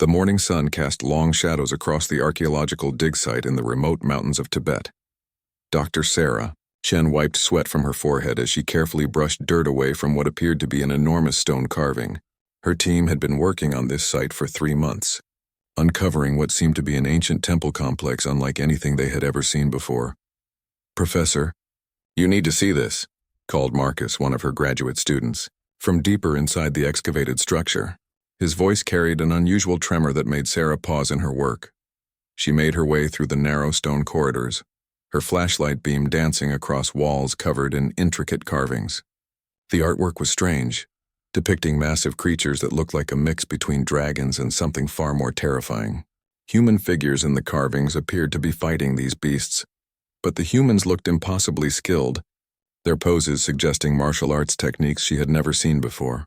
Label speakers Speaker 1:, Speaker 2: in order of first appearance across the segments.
Speaker 1: The morning sun cast long shadows across the archaeological dig site in the remote mountains of Tibet. Dr. Sarah, Chen wiped sweat from her forehead as she carefully brushed dirt away from what appeared to be an enormous stone carving. Her team had been working on this site for 3 months, uncovering what seemed to be an ancient temple complex unlike anything they had ever seen before. "Professor, you need to see this," called Marcus, one of her graduate students, from deeper inside the excavated structure. His voice carried an unusual tremor that made Sarah pause in her work. She made her way through the narrow stone corridors, her flashlight beam dancing across walls covered in intricate carvings. The artwork was strange, depicting massive creatures that looked like a mix between dragons and something far more terrifying. Human figures in the carvings appeared to be fighting these beasts, but the humans looked impossibly skilled, their poses suggesting martial arts techniques she had never seen before.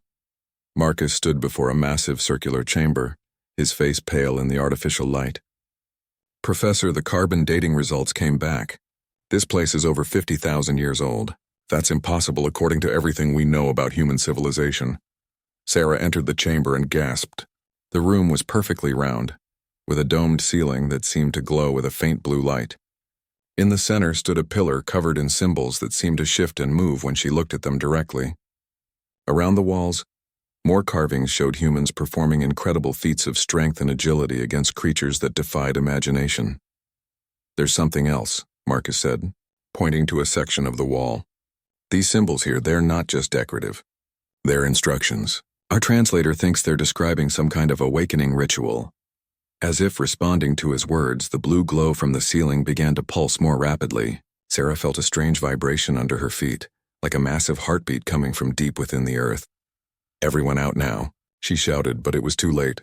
Speaker 1: Marcus stood before a massive circular chamber, his face pale in the artificial light. "Professor, the carbon dating results came back. This place is over 50,000 years old. That's impossible according to everything we know about human civilization." Sarah entered the chamber and gasped. The room was perfectly round, with a domed ceiling that seemed to glow with a faint blue light. In the center stood a pillar covered in symbols that seemed to shift and move when she looked at them directly. Around the walls, more carvings showed humans performing incredible feats of strength and agility against creatures that defied imagination. "There's something else," Marcus said, pointing to a section of the wall. "These symbols here, they're not just decorative. They're instructions. Our translator thinks they're describing some kind of awakening ritual." As if responding to his words, the blue glow from the ceiling began to pulse more rapidly. Sarah felt a strange vibration under her feet, like a massive heartbeat coming from deep within the earth. "Everyone out now," she shouted, but it was too late.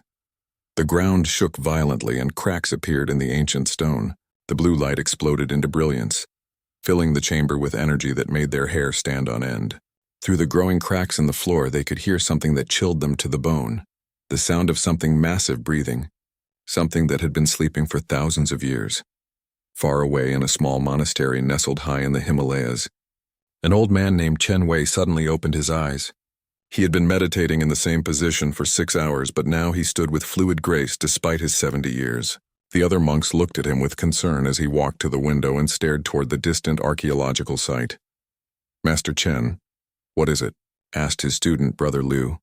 Speaker 1: The ground shook violently and cracks appeared in the ancient stone. The blue light exploded into brilliance, filling the chamber with energy that made their hair stand on end. Through the growing cracks in the floor, they could hear something that chilled them to the bone, the sound of something massive breathing, something that had been sleeping for thousands of years. Far away in a small monastery nestled high in the Himalayas, an old man named Chen Wei suddenly opened his eyes. He had been meditating in the same position for 6 hours, but now he stood with fluid grace despite his 70 years. The other monks looked at him with concern as he walked to the window and stared toward the distant archaeological site. "Master Chen, what is it?" asked his student, Brother Liu.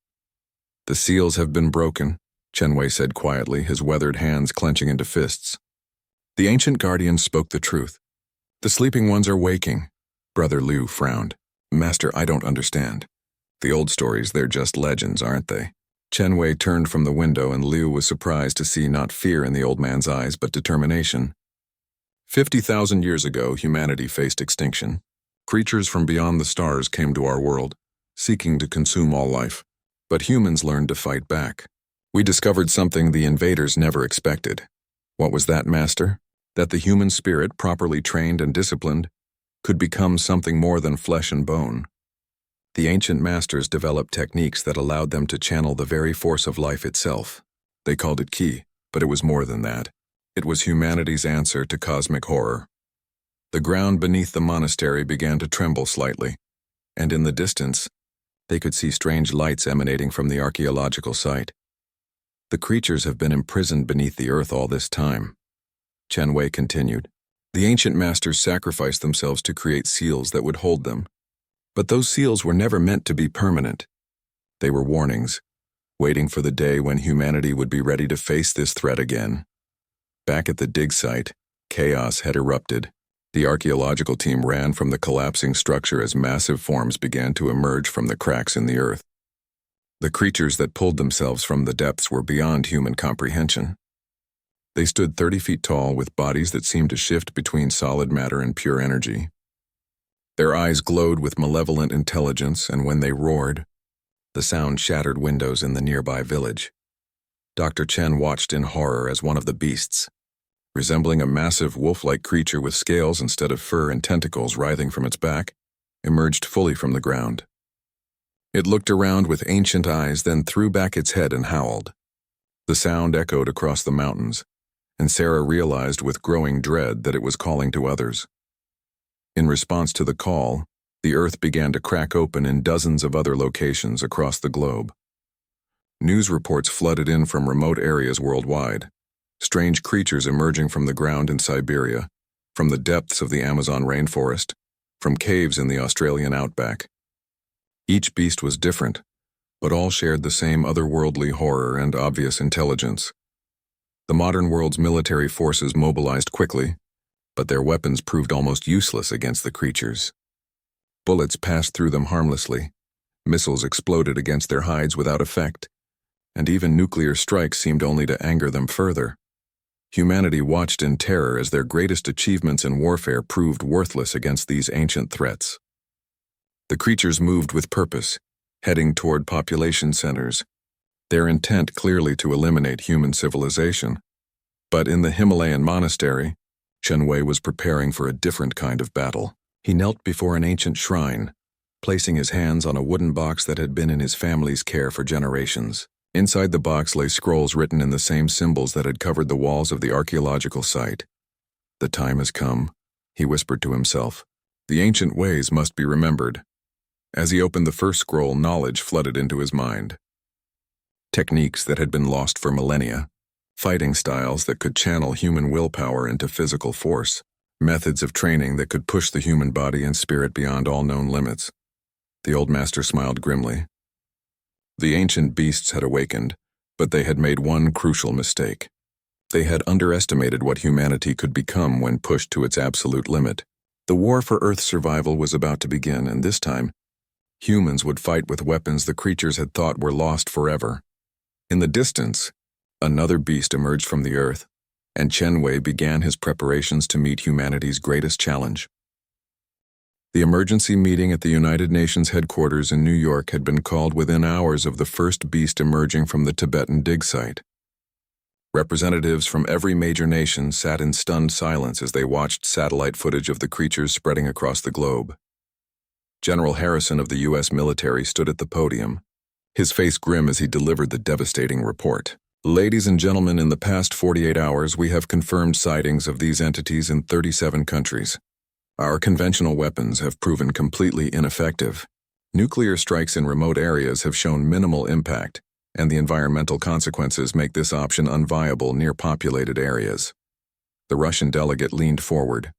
Speaker 1: "The seals have been broken," Chen Wei said quietly, his weathered hands clenching into fists. The ancient guardian spoke the truth. "The sleeping ones are waking." Brother Liu frowned. "Master, I don't understand. The old stories, they're just legends, aren't they?" Chen Wei turned from the window and Liu was surprised to see not fear in the old man's eyes, but determination. 50,000 years ago, humanity faced extinction. Creatures from beyond the stars came to our world, seeking to consume all life. But humans learned to fight back. We discovered something the invaders never expected. What was that, Master? That the human spirit, properly trained and disciplined, could become something more than flesh and bone. The ancient masters developed techniques that allowed them to channel the very force of life itself. They called it ki, but it was more than that. It was humanity's answer to cosmic horror. The ground beneath the monastery began to tremble slightly, and in the distance, they could see strange lights emanating from the archaeological site. "The creatures have been imprisoned beneath the earth all this time," Chen Wei continued. "The ancient masters sacrificed themselves to create seals that would hold them. But those seals were never meant to be permanent. They were warnings, waiting for the day when humanity would be ready to face this threat again." Back at the dig site, chaos had erupted. The archaeological team ran from the collapsing structure as massive forms began to emerge from the cracks in the earth. The creatures that pulled themselves from the depths were beyond human comprehension. They stood 30 feet tall with bodies that seemed to shift between solid matter and pure energy. Their eyes glowed with malevolent intelligence, and when they roared, the sound shattered windows in the nearby village. Dr. Chen watched in horror as one of the beasts, resembling a massive wolf-like creature with scales instead of fur and tentacles writhing from its back, emerged fully from the ground. It looked around with ancient eyes, then threw back its head and howled. The sound echoed across the mountains, and Sarah realized with growing dread that it was calling to others. In response to the call, the earth began to crack open in dozens of other locations across the globe. News reports flooded in from remote areas worldwide. Strange creatures emerging from the ground in Siberia, from the depths of the Amazon rainforest, from caves in the Australian outback. Each beast was different, but all shared the same otherworldly horror and obvious intelligence. The modern world's military forces mobilized quickly, but their weapons proved almost useless against the creatures. Bullets passed through them harmlessly, missiles exploded against their hides without effect, and even nuclear strikes seemed only to anger them further. Humanity watched in terror as their greatest achievements in warfare proved worthless against these ancient threats. The creatures moved with purpose, heading toward population centers, their intent clearly to eliminate human civilization. But in the Himalayan monastery, Chen Wei was preparing for a different kind of battle. He knelt before an ancient shrine, placing his hands on a wooden box that had been in his family's care for generations. Inside the box lay scrolls written in the same symbols that had covered the walls of the archaeological site. "The time has come," he whispered to himself. "The ancient ways must be remembered." As he opened the first scroll, knowledge flooded into his mind. Techniques that had been lost for millennia, fighting styles that could channel human willpower into physical force, methods of training that could push the human body and spirit beyond all known limits. The old master smiled grimly. The ancient beasts had awakened, but they had made one crucial mistake. They had underestimated what humanity could become when pushed to its absolute limit. The war for Earth's survival was about to begin, and this time, humans would fight with weapons the creatures had thought were lost forever. In the distance, another beast emerged from the earth, and Chen Wei began his preparations to meet humanity's greatest challenge. The emergency meeting at the United Nations headquarters in New York had been called within hours of the first beast emerging from the Tibetan dig site. Representatives from every major nation sat in stunned silence as they watched satellite footage of the creatures spreading across the globe. General Harrison of the U.S. military stood at the podium, his face grim as he delivered the devastating report. "Ladies and gentlemen, in the past 48 hours, we have confirmed sightings of these entities in 37 countries. Our conventional weapons have proven completely ineffective. Nuclear strikes in remote areas have shown minimal impact, and the environmental consequences make this option unviable near populated areas." The Russian delegate leaned forward.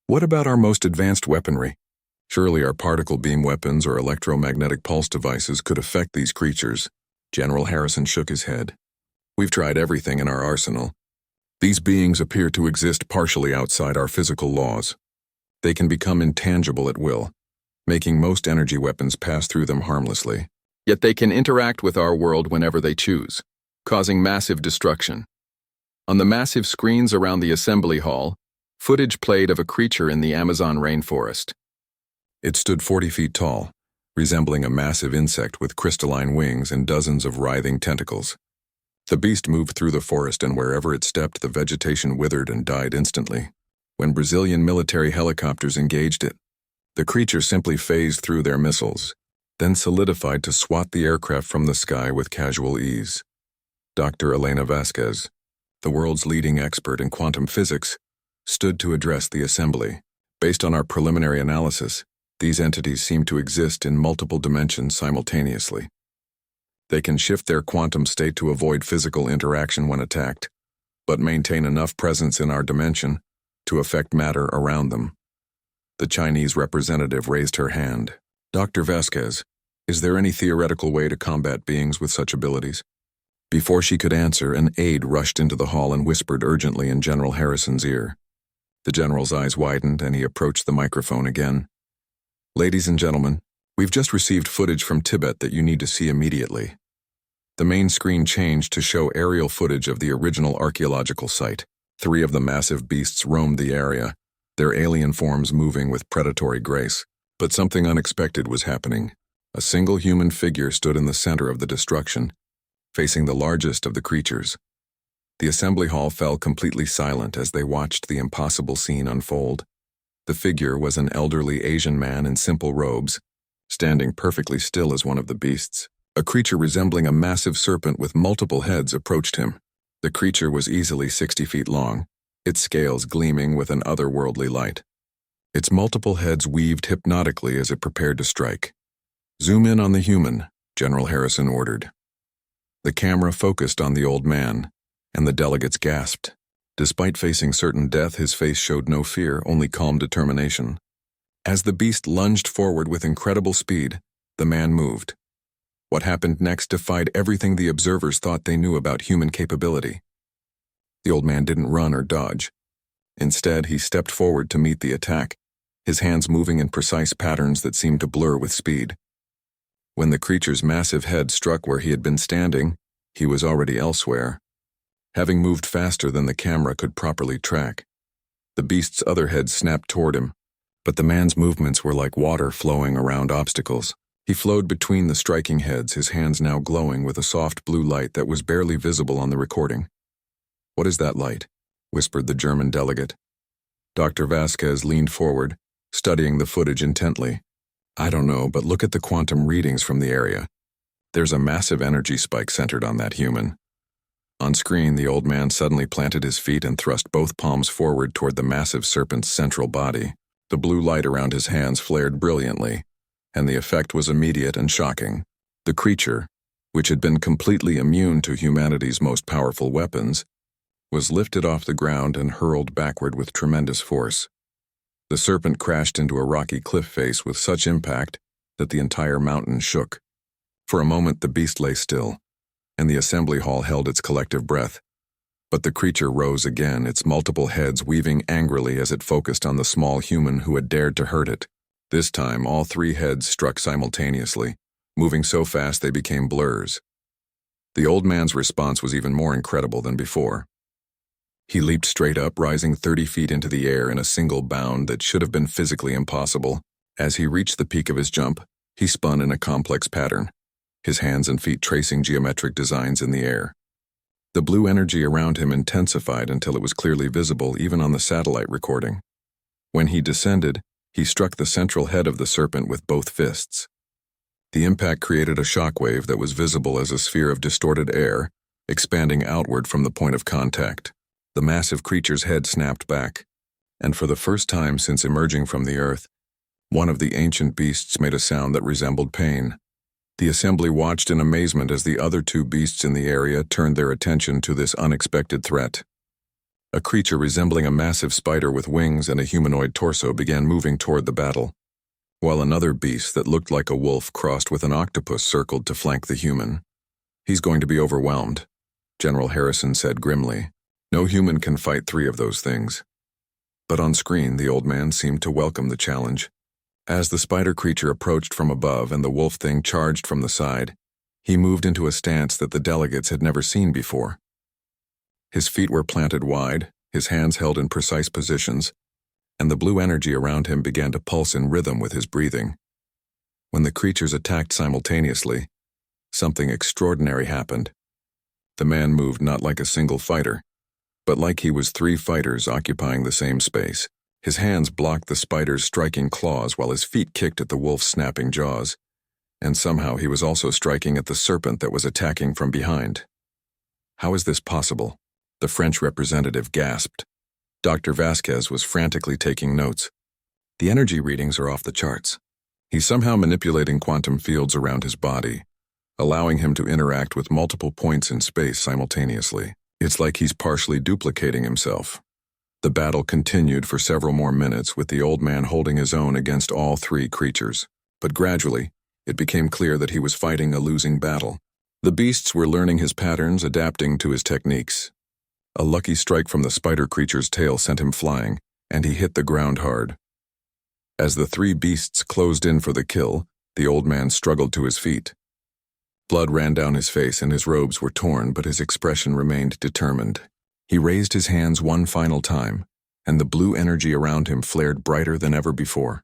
Speaker 1: "What about our most advanced weaponry? Surely our particle beam weapons or electromagnetic pulse devices could affect these creatures." General Harrison shook his head. "We've tried everything in our arsenal. These beings appear to exist partially outside our physical laws. They can become intangible at will, making most energy weapons pass through them harmlessly. Yet they can interact with our world whenever they choose, causing massive destruction." On the massive screens around the assembly hall, footage played of a creature in the Amazon rainforest. It stood 40 feet tall, resembling a massive insect with crystalline wings and dozens of writhing tentacles. The beast moved through the forest, and wherever it stepped, the vegetation withered and died instantly. When Brazilian military helicopters engaged it, the creature simply phased through their missiles, then solidified to swat the aircraft from the sky with casual ease. Dr. Elena Vasquez, the world's leading expert in quantum physics, stood to address the assembly. "Based on our preliminary analysis, these entities seem to exist in multiple dimensions simultaneously. They can shift their quantum state to avoid physical interaction when attacked, but maintain enough presence in our dimension to affect matter around them." The Chinese representative raised her hand. "Dr. Vasquez, is there any theoretical way to combat beings with such abilities?" Before she could answer, an aide rushed into the hall and whispered urgently in General Harrison's ear. The general's eyes widened, and he approached the microphone again. "Ladies and gentlemen, we've just received footage from Tibet that you need to see immediately." The main screen changed to show aerial footage of the original archaeological site. 3 of the massive beasts roamed the area, their alien forms moving with predatory grace. But something unexpected was happening. A single human figure stood in the center of the destruction, facing the largest of the creatures. The assembly hall fell completely silent as they watched the impossible scene unfold. The figure was an elderly Asian man in simple robes, standing perfectly still as one of the beasts. A creature resembling a massive serpent with multiple heads approached him. The creature was easily 60 feet long, its scales gleaming with an otherworldly light. Its multiple heads weaved hypnotically as it prepared to strike. "Zoom in on the human," General Harrison ordered. The camera focused on the old man, and the delegates gasped. Despite facing certain death, his face showed no fear, only calm determination. As the beast lunged forward with incredible speed, the man moved. What happened next defied everything the observers thought they knew about human capability. The old man didn't run or dodge. Instead, he stepped forward to meet the attack, his hands moving in precise patterns that seemed to blur with speed. When the creature's massive head struck where he had been standing, he was already elsewhere, having moved faster than the camera could properly track. The beast's other head snapped toward him, but the man's movements were like water flowing around obstacles. He flowed between the striking heads, his hands now glowing with a soft blue light that was barely visible on the recording. "What is that light?" whispered the German delegate. Dr. Vasquez leaned forward, studying the footage intently. "I don't know, but look at the quantum readings from the area. There's a massive energy spike centered on that human." On screen, the old man suddenly planted his feet and thrust both palms forward toward the massive serpent's central body. The blue light around his hands flared brilliantly, and the effect was immediate and shocking. The creature, which had been completely immune to humanity's most powerful weapons, was lifted off the ground and hurled backward with tremendous force. The serpent crashed into a rocky cliff face with such impact that the entire mountain shook. For a moment, the beast lay still, and the assembly hall held its collective breath. But the creature rose again, its multiple heads weaving angrily as it focused on the small human who had dared to hurt it. This time, all three heads struck simultaneously, moving so fast they became blurs. The old man's response was even more incredible than before. He leaped straight up, rising 30 feet into the air in a single bound that should have been physically impossible. As he reached the peak of his jump, he spun in a complex pattern, his hands and feet tracing geometric designs in the air. The blue energy around him intensified until it was clearly visible even on the satellite recording. When he descended, he struck the central head of the serpent with both fists. The impact created a shockwave that was visible as a sphere of distorted air, expanding outward from the point of contact. The massive creature's head snapped back, and for the first time since emerging from the earth, one of the ancient beasts made a sound that resembled pain. The assembly watched in amazement as the other two beasts in the area turned their attention to this unexpected threat. A creature resembling a massive spider with wings and a humanoid torso began moving toward the battle, while another beast that looked like a wolf crossed with an octopus circled to flank the human. "He's going to be overwhelmed," General Harrison said grimly. "No human can fight three of those things." But on screen, the old man seemed to welcome the challenge. As the spider creature approached from above and the wolf thing charged from the side, he moved into a stance that the delegates had never seen before. His feet were planted wide, his hands held in precise positions, and the blue energy around him began to pulse in rhythm with his breathing. When the creatures attacked simultaneously, something extraordinary happened. The man moved not like a single fighter, but like he was three fighters occupying the same space. His hands blocked the spider's striking claws while his feet kicked at the wolf's snapping jaws, and somehow he was also striking at the serpent that was attacking from behind. "How is this possible?" the French representative gasped. Dr. Vasquez was frantically taking notes. "The energy readings are off the charts. He's somehow manipulating quantum fields around his body, allowing him to interact with multiple points in space simultaneously. It's like he's partially duplicating himself." The battle continued for several more minutes, with the old man holding his own against all three creatures. But gradually, it became clear that he was fighting a losing battle. The beasts were learning his patterns, adapting to his techniques. A lucky strike from the spider creature's tail sent him flying, and he hit the ground hard. As the three beasts closed in for the kill, the old man struggled to his feet. Blood ran down his face and his robes were torn, but his expression remained determined. He raised his hands one final time, and the blue energy around him flared brighter than ever before.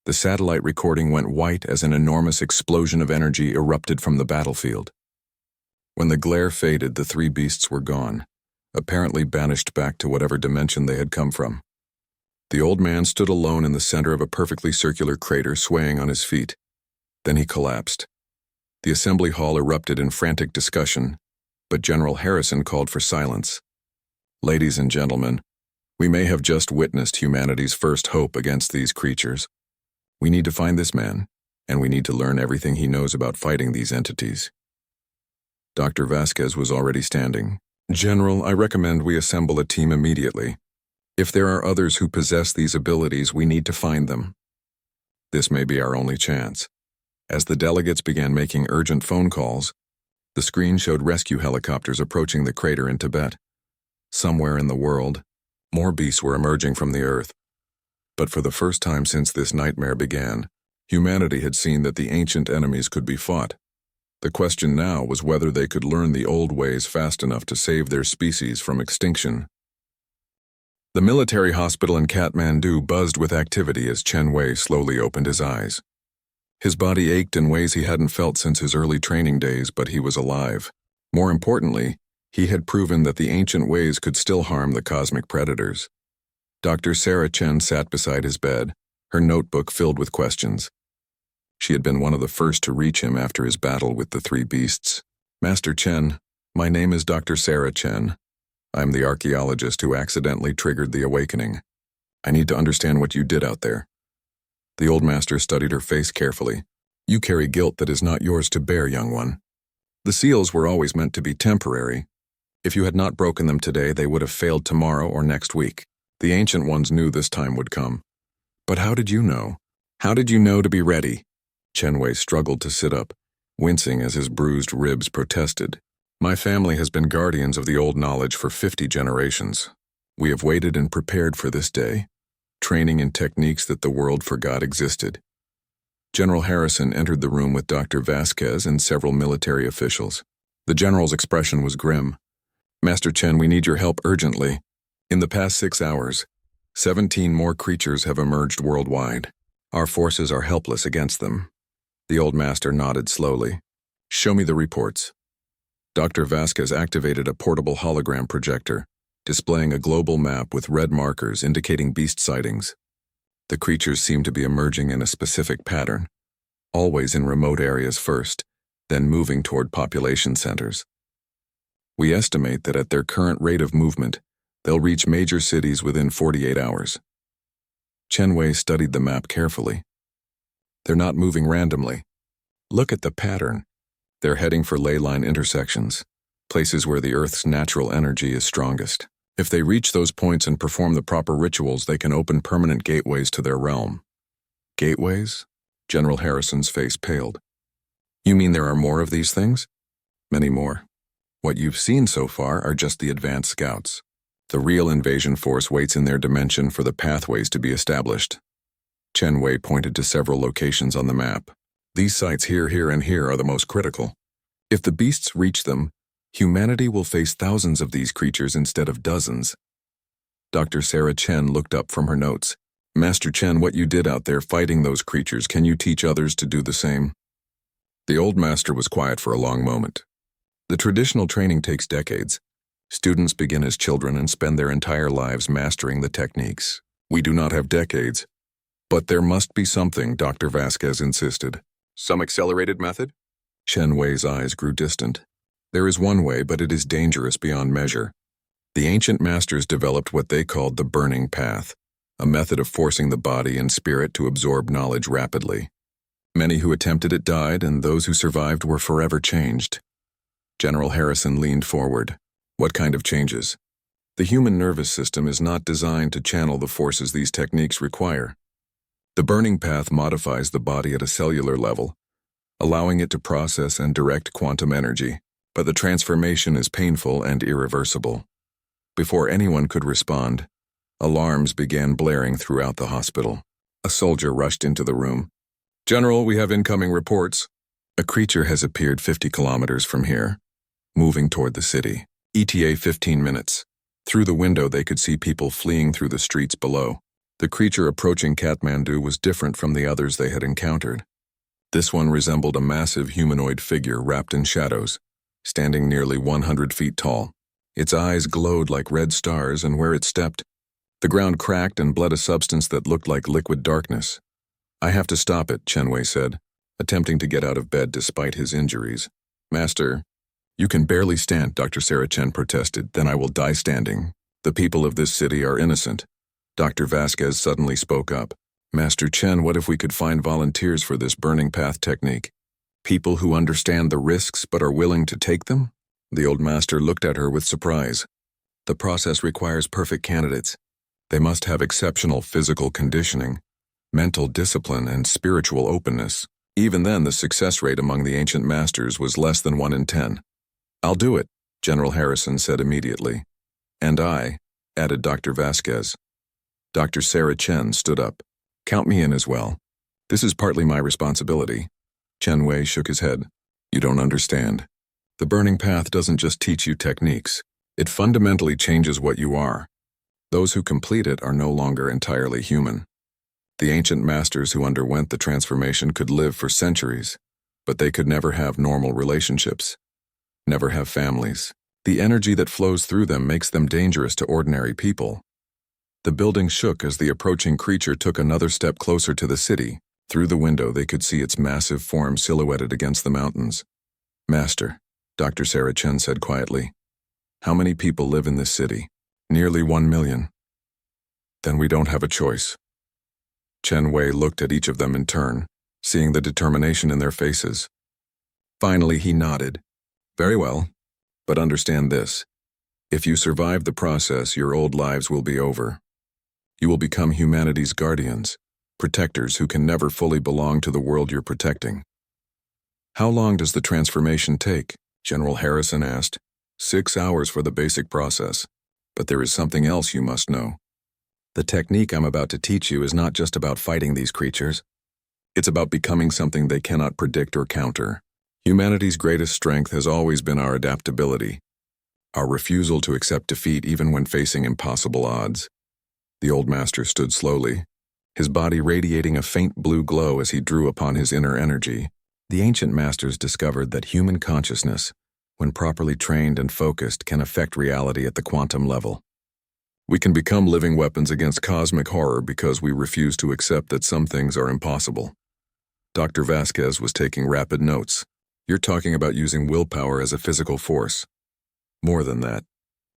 Speaker 1: The satellite recording went white as an enormous explosion of energy erupted from the battlefield. When the glare faded, the three beasts were gone, apparently banished back to whatever dimension they had come from. The old man stood alone in the center of a perfectly circular crater, swaying on his feet. Then he collapsed. The assembly hall erupted in frantic discussion, but General Harrison called for silence. "Ladies and gentlemen, we may have just witnessed humanity's first hope against these creatures. We need to find this man, and we need to learn everything he knows about fighting these entities." Dr. Vasquez was already standing. General, I recommend we assemble a team immediately. If there are others who possess these abilities, we need to find them. This may be our only chance. As the delegates began making urgent phone calls, the screen showed rescue helicopters approaching the crater in Tibet. Somewhere in the world, more beasts were emerging from the earth. But for the first time since this nightmare began, humanity had seen that the ancient enemies could be fought. The question now was whether they could learn the old ways fast enough to save their species from extinction. The military hospital in Kathmandu buzzed with activity as Chen Wei slowly opened his eyes. His body ached in ways he hadn't felt since his early training days, but he was alive. More importantly, he had proven that the ancient ways could still harm the cosmic predators. Dr. Sarah Chen sat beside his bed, her notebook filled with questions. She had been one of the first to reach him after his battle with the three beasts. Master Chen, my name is Dr. Sarah Chen. I'm the archaeologist who accidentally triggered the awakening. I need to understand what you did out there. The old master studied her face carefully. You carry guilt that is not yours to bear, young one. The seals were always meant to be temporary. If you had not broken them today, they would have failed tomorrow or next week. The ancient ones knew this time would come. But how did you know? How did you know to be ready? Chen Wei struggled to sit up, wincing as his bruised ribs protested. My family has been guardians of the old knowledge for 50 generations. We have waited and prepared for this day, training in techniques that the world forgot existed. General Harrison entered the room with Dr. Vasquez and several military officials. The general's expression was grim. Master Chen, we need your help urgently. In the past 6 hours, 17 more creatures have emerged worldwide. Our forces are helpless against them. The old master nodded slowly. Show me the reports. Dr. Vasquez activated a portable hologram projector, displaying a global map with red markers indicating beast sightings. The creatures seemed to be emerging in a specific pattern, always in remote areas first, then moving toward population centers. We estimate that at their current rate of movement, they'll reach major cities within 48 hours. Chen Wei studied the map carefully. They're not moving randomly. Look at the pattern. They're heading for ley line intersections, places where the Earth's natural energy is strongest. If they reach those points and perform the proper rituals, they can open permanent gateways to their realm. Gateways? General Harrison's face paled. You mean there are more of these things? Many more. What you've seen so far are just the advanced scouts. The real invasion force waits in their dimension for the pathways to be established. Chen Wei pointed to several locations on the map. These sites here, and here are the most critical. If the beasts reach them, humanity will face thousands of these creatures instead of dozens. Dr. Sarah Chen looked up from her notes. Master Chen, what you did out there fighting those creatures, can you teach others to do the same? The old master was quiet for a long moment. The traditional training takes decades. Students begin as children and spend their entire lives mastering the techniques. We do not have decades. But there must be something, Dr. Vasquez insisted. Some accelerated method? Chen Wei's eyes grew distant. There is one way, but it is dangerous beyond measure. The ancient masters developed what they called the burning path, a method of forcing the body and spirit to absorb knowledge rapidly. Many who attempted it died, and those who survived were forever changed. General Harrison leaned forward. What kind of changes? The human nervous system is not designed to channel the forces these techniques require. The burning path modifies the body at a cellular level, allowing it to process and direct quantum energy, but the transformation is painful and irreversible. Before anyone could respond, alarms began blaring throughout the hospital. A soldier rushed into the room. General, we have incoming reports. A creature has appeared 50 kilometers from here, moving toward the city. ETA 15 minutes. Through the window they could see people fleeing through the streets below. The creature approaching Kathmandu was different from the others they had encountered. This one resembled a massive humanoid figure wrapped in shadows, standing nearly 100 feet tall. Its eyes glowed like red stars, and where it stepped, the ground cracked and bled a substance that looked like liquid darkness. I have to stop it, Chen Wei said, attempting to get out of bed despite his injuries. Master, you can barely stand, Dr. Sarah Chen protested. Then I will die standing. The people of this city are innocent. Dr. Vasquez suddenly spoke up. Master Chen, what if we could find volunteers for this burning path technique? People who understand the risks but are willing to take them? The old master looked at her with surprise. The process requires perfect candidates. They must have exceptional physical conditioning, mental discipline, and spiritual openness. Even then, the success rate among the ancient masters was less than 1 in 10. "I'll do it," General Harrison said immediately. "And I," added Dr. Vasquez. Dr. Sarah Chen stood up. "Count me in as well. This is partly my responsibility." Chen Wei shook his head. "You don't understand. The burning path doesn't just teach you techniques. It fundamentally changes what you are. Those who complete it are no longer entirely human. The ancient masters who underwent the transformation could live for centuries, but they could never have normal relationships, never have families. The energy that flows through them makes them dangerous to ordinary people." The building shook as the approaching creature took another step closer to the city. Through the window they could see its massive form silhouetted against the mountains. "Master," Dr. Sarah Chen said quietly, "how many people live in this city?" "Nearly 1 million. "Then we don't have a choice." Chen Wei looked at each of them in turn, seeing the determination in their faces. Finally he nodded. "Very well, but understand this. If you survive the process, your old lives will be over. You will become humanity's guardians, protectors who can never fully belong to the world you're protecting." "How long does the transformation take?" General Harrison asked. 6 hours for the basic process. But there is something else you must know. The technique I'm about to teach you is not just about fighting these creatures. It's about becoming something they cannot predict or counter. Humanity's greatest strength has always been our adaptability, our refusal to accept defeat even when facing impossible odds. The old master stood slowly, his body radiating a faint blue glow as he drew upon his inner energy. The ancient masters discovered that human consciousness, when properly trained and focused, can affect reality at the quantum level. We can become living weapons against cosmic horror because we refuse to accept that some things are impossible. Dr. Vasquez was taking rapid notes. "You're talking about using willpower as a physical force. More than that.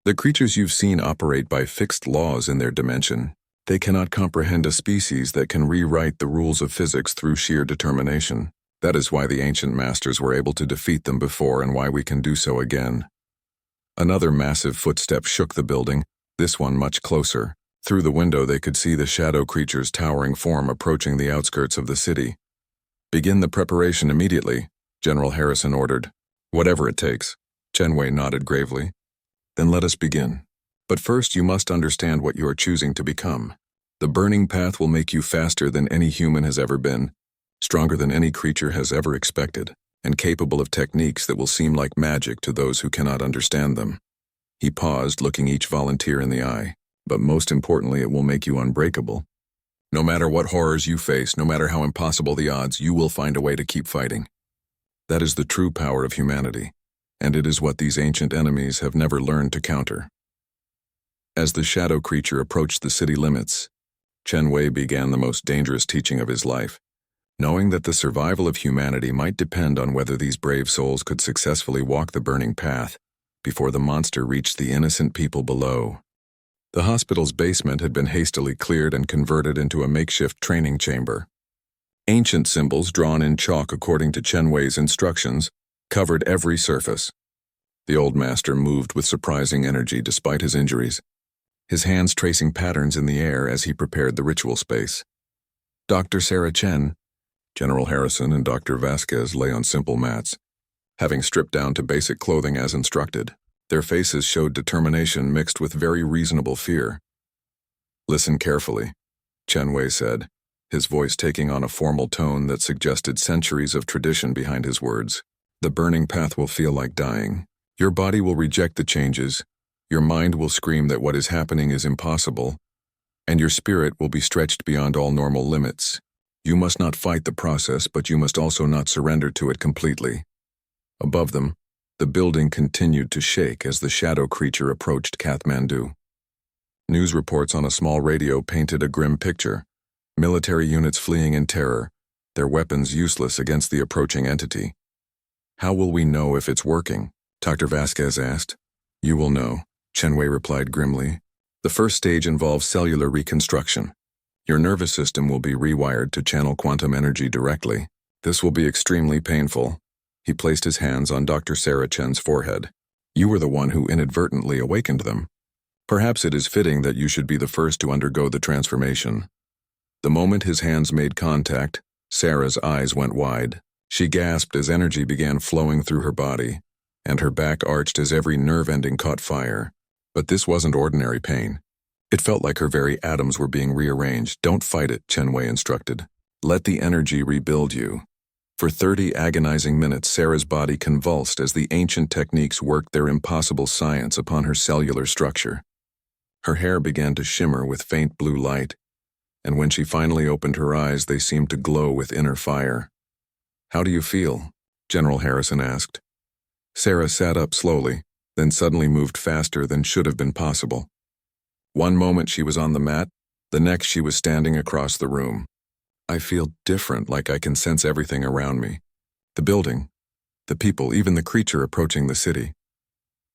Speaker 1: The creatures you've seen operate by fixed laws in their dimension. They cannot comprehend a species that can rewrite the rules of physics through sheer determination. That is why the ancient masters were able to defeat them before and why we can do so again." Another massive footstep shook the building, this one much closer. Through the window they could see the shadow creature's towering form approaching the outskirts of the city. "Begin the preparation immediately," General Harrison ordered. "Whatever it takes." Chen Wei nodded gravely. "Then let us begin. But first you must understand what you are choosing to become. The burning path will make you faster than any human has ever been, stronger than any creature has ever expected, and capable of techniques that will seem like magic to those who cannot understand them." He paused, looking each volunteer in the eye. "But most importantly, it will make you unbreakable. No matter what horrors you face, no matter how impossible the odds, you will find a way to keep fighting. That is the true power of humanity, and it is what these ancient enemies have never learned to counter." As the shadow creature approached the city limits, Chen Wei began the most dangerous teaching of his life. Knowing that the survival of humanity might depend on whether these brave souls could successfully walk the burning path before the monster reached the innocent people below. The hospital's basement had been hastily cleared and converted into a makeshift training chamber. Ancient symbols drawn in chalk according to Chen Wei's instructions covered every surface. The old master moved with surprising energy despite his injuries, his hands tracing patterns in the air as he prepared the ritual space. Dr. Sarah Chen, General Harrison, and Dr. Vasquez lay on simple mats, having stripped down to basic clothing as instructed. Their faces showed determination mixed with very reasonable fear. "Listen carefully," Chen Wei said, his voice taking on a formal tone that suggested centuries of tradition behind his words. "The burning path will feel like dying. Your body will reject the changes, your mind will scream that what is happening is impossible, and your spirit will be stretched beyond all normal limits. You must not fight the process, but you must also not surrender to it completely." Above them, the building continued to shake as the shadow creature approached Kathmandu. News reports on a small radio painted a grim picture, military units fleeing in terror, their weapons useless against the approaching entity. "How will we know if it's working?" Dr. Vasquez asked. "You will know," Chen Wei replied grimly. "The first stage involves cellular reconstruction. Your nervous system will be rewired to channel quantum energy directly. This will be extremely painful. He placed his hands on Dr. Sarah Chen's forehead. You were the one who inadvertently awakened them. Perhaps it is fitting that you should be the first to undergo the transformation. The moment his hands made contact, Sarah's eyes went wide. She gasped as energy began flowing through her body, and her back arched as every nerve ending caught fire. But this wasn't ordinary pain. It felt like her very atoms were being rearranged. Don't fight it, Chen Wei instructed. Let the energy rebuild you. For 30 agonizing minutes, Sarah's body convulsed as the ancient techniques worked their impossible science upon her cellular structure. Her hair began to shimmer with faint blue light, and when she finally opened her eyes, they seemed to glow with inner fire. How do you feel? General Harrison asked. Sarah sat up slowly, then suddenly moved faster than should have been possible. One moment she was on the mat, the next she was standing across the room. I feel different, like I can sense everything around me. The building, the people, even the creature approaching the city.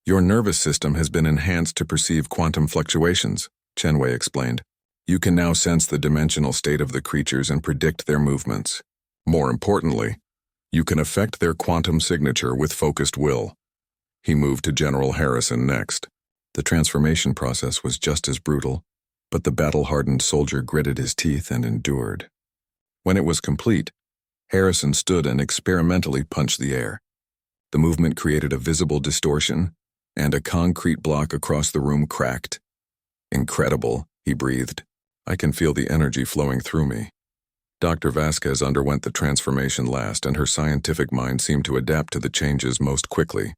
Speaker 1: Your nervous system has been enhanced to perceive quantum fluctuations, Chen Wei explained. You can now sense the dimensional state of the creatures and predict their movements. More importantly, you can affect their quantum signature with focused will. He moved to General Harrison next. The transformation process was just as brutal, but the battle-hardened soldier gritted his teeth and endured. When it was complete, Harrison stood and experimentally punched the air. The movement created a visible distortion, and a concrete block across the room cracked. Incredible, he breathed. I can feel the energy flowing through me. Dr. Vasquez underwent the transformation last, and her scientific mind seemed to adapt to the changes most quickly.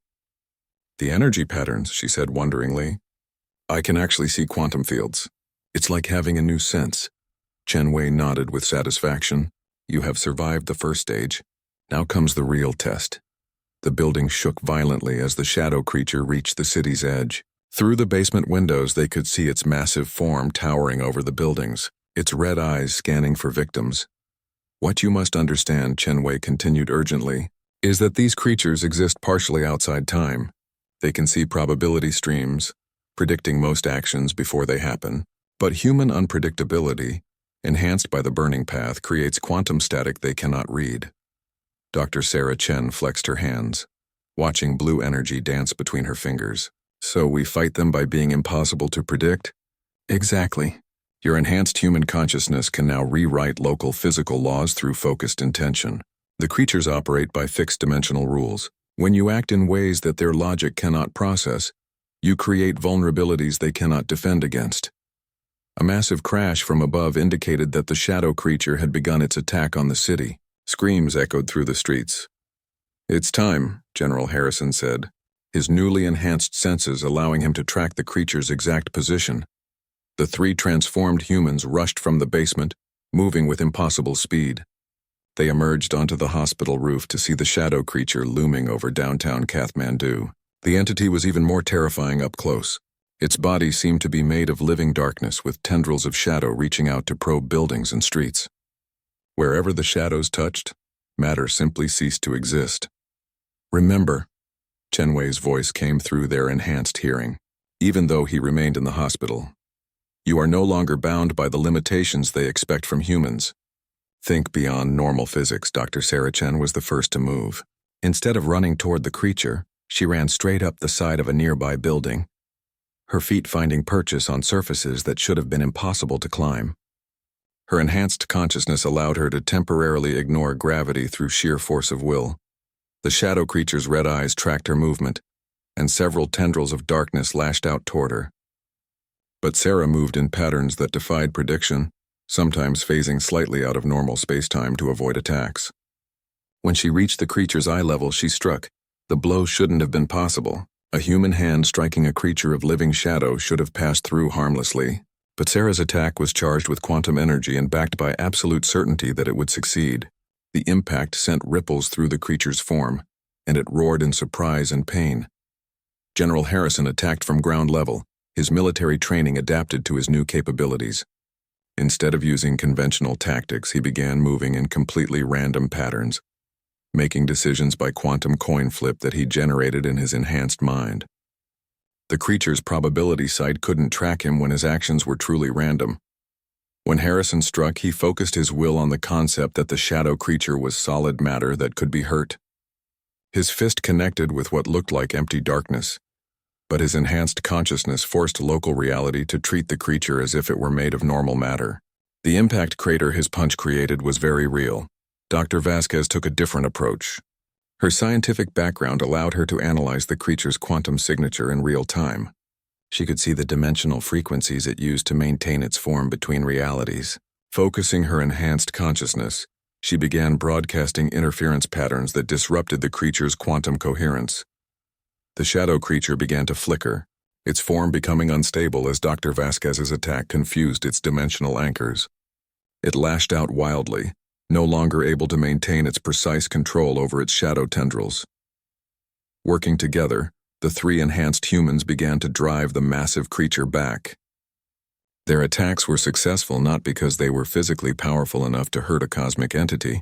Speaker 1: The energy patterns, she said wonderingly. I can actually see quantum fields. It's like having a new sense. Chen Wei nodded with satisfaction. You have survived the first stage. Now comes the real test. The building shook violently as the shadow creature reached the city's edge. Through the basement windows they could see its massive form towering over the buildings, its red eyes scanning for victims. What you must understand, Chen Wei continued urgently, is that these creatures exist partially outside time. They can see probability streams, predicting most actions before they happen. But human unpredictability, enhanced by the burning path, creates quantum static they cannot read. Dr. Sarah Chen flexed her hands, watching blue energy dance between her fingers. So we fight them by being impossible to predict? Exactly. Your enhanced human consciousness can now rewrite local physical laws through focused intention. The creatures operate by fixed dimensional rules. When you act in ways that their logic cannot process, you create vulnerabilities they cannot defend against. A massive crash from above indicated that the shadow creature had begun its attack on the city. Screams echoed through the streets. It's time, General Harrison said, his newly enhanced senses allowing him to track the creature's exact position. The 3 transformed humans rushed from the basement, moving with impossible speed. They emerged onto the hospital roof to see the shadow creature looming over downtown Kathmandu. The entity was even more terrifying up close. Its body seemed to be made of living darkness with tendrils of shadow reaching out to probe buildings and streets. Wherever the shadows touched, matter simply ceased to exist. Remember, Chen Wei's voice came through their enhanced hearing. Even though he remained in the hospital, you are no longer bound by the limitations they expect from humans. Think beyond normal physics. Dr. Sarah Chen was the first to move. Instead of running toward the creature, she ran straight up the side of a nearby building, her feet finding purchase on surfaces that should have been impossible to climb. Her enhanced consciousness allowed her to temporarily ignore gravity through sheer force of will. The shadow creature's red eyes tracked her movement, and several tendrils of darkness lashed out toward her. But Sarah moved in patterns that defied prediction, sometimes phasing slightly out of normal space-time to avoid attacks. When she reached the creature's eye level, she struck. The blow shouldn't have been possible. A human hand striking a creature of living shadow should have passed through harmlessly. But Sarah's attack was charged with quantum energy and backed by absolute certainty that it would succeed. The impact sent ripples through the creature's form, and it roared in surprise and pain. General Harrison attacked from ground level, his military training adapted to his new capabilities. Instead of using conventional tactics, he began moving in completely random patterns, making decisions by quantum coin flip that he generated in his enhanced mind. The creature's probability site couldn't track him when his actions were truly random. When Harrison struck, he focused his will on the concept that the shadow creature was solid matter that could be hurt. His fist connected with what looked like empty darkness, but his enhanced consciousness forced local reality to treat the creature as if it were made of normal matter. The impact crater his punch created was very real. Dr. Vasquez took a different approach. Her scientific background allowed her to analyze the creature's quantum signature in real time. She could see the dimensional frequencies it used to maintain its form between realities. Focusing her enhanced consciousness, she began broadcasting interference patterns that disrupted the creature's quantum coherence. The shadow creature began to flicker, its form becoming unstable as Dr. Vasquez's attack confused its dimensional anchors. It lashed out wildly, no longer able to maintain its precise control over its shadow tendrils. Working together, the three enhanced humans began to drive the massive creature back. Their attacks were successful not because they were physically powerful enough to hurt a cosmic entity,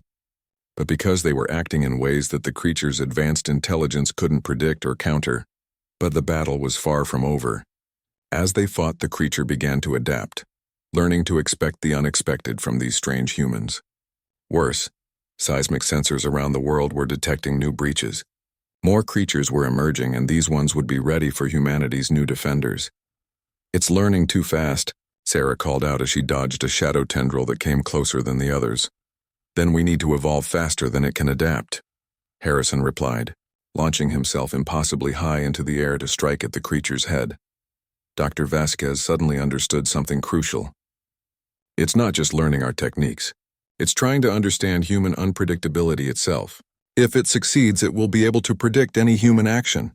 Speaker 1: but because they were acting in ways that the creature's advanced intelligence couldn't predict or counter. But the battle was far from over. As they fought, the creature began to adapt, learning to expect the unexpected from these strange humans. Worse, seismic sensors around the world were detecting new breaches. More creatures were emerging, and these ones would be ready for humanity's new defenders. "It's learning too fast," Sarah called out as she dodged a shadow tendril that came closer than the others. "Then we need to evolve faster than it can adapt," Harrison replied, launching himself impossibly high into the air to strike at the creature's head. Dr. Vasquez suddenly understood something crucial. "It's not just learning our techniques. It's trying to understand human unpredictability itself. If it succeeds, it will be able to predict any human action."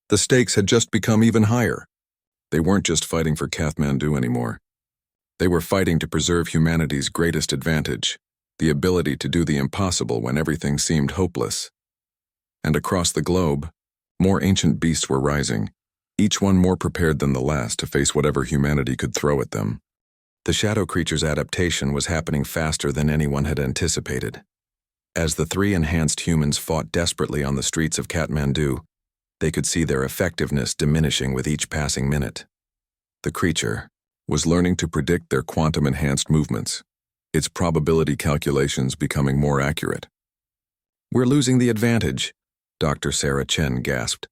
Speaker 1: The stakes had just become even higher. They weren't just fighting for Kathmandu anymore. They were fighting to preserve humanity's greatest advantage, the ability to do the impossible when everything seemed hopeless. And across the globe, more ancient beasts were rising, each one more prepared than the last to face whatever humanity could throw at them. The shadow creature's adaptation was happening faster than anyone had anticipated. As the three enhanced humans fought desperately on the streets of Kathmandu, they could see their effectiveness diminishing with each passing minute. The creature was learning to predict their quantum-enhanced movements, its probability calculations becoming more accurate. "We're losing the advantage," Dr. Sarah Chen gasped,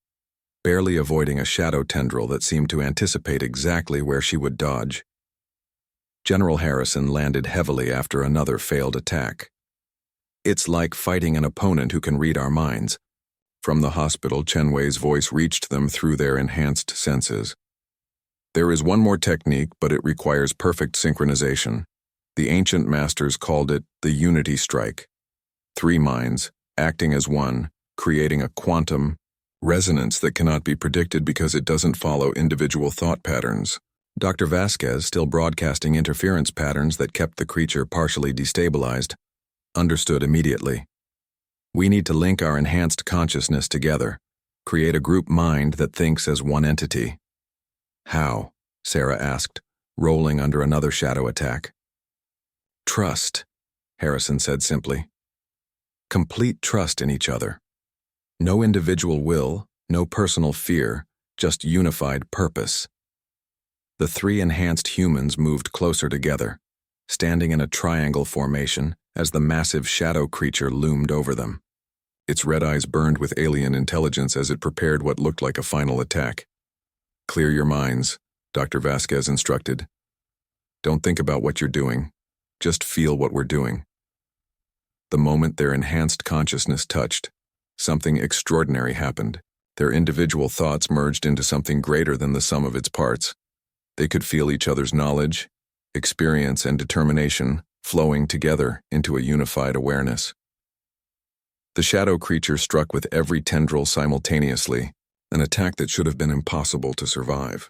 Speaker 1: barely avoiding a shadow tendril that seemed to anticipate exactly where she would dodge. General Harrison landed heavily after another failed attack. "It's like fighting an opponent who can read our minds." From the hospital, Chen Wei's voice reached them through their enhanced senses. "There is one more technique, but it requires perfect synchronization. The ancient masters called it the unity strike. Three minds, acting as one, creating a quantum resonance that cannot be predicted because it doesn't follow individual thought patterns." Dr. Vasquez, still broadcasting interference patterns that kept the creature partially destabilized, understood immediately. "We need to link our enhanced consciousness together, create a group mind that thinks as one entity." "How?" Sarah asked, rolling under another shadow attack. "Trust," Harrison said simply. "Complete trust in each other. No individual will, no personal fear, just unified purpose." The three enhanced humans moved closer together, standing in a triangle formation as the massive shadow creature loomed over them. Its red eyes burned with alien intelligence as it prepared what looked like a final attack. "Clear your minds," Dr. Vasquez instructed. "Don't think about what you're doing. Just feel what we're doing." The moment their enhanced consciousness touched, something extraordinary happened. Their individual thoughts merged into something greater than the sum of its parts. They could feel each other's knowledge, experience, and determination flowing together into a unified awareness. The shadow creature struck with every tendril simultaneously, an attack that should have been impossible to survive.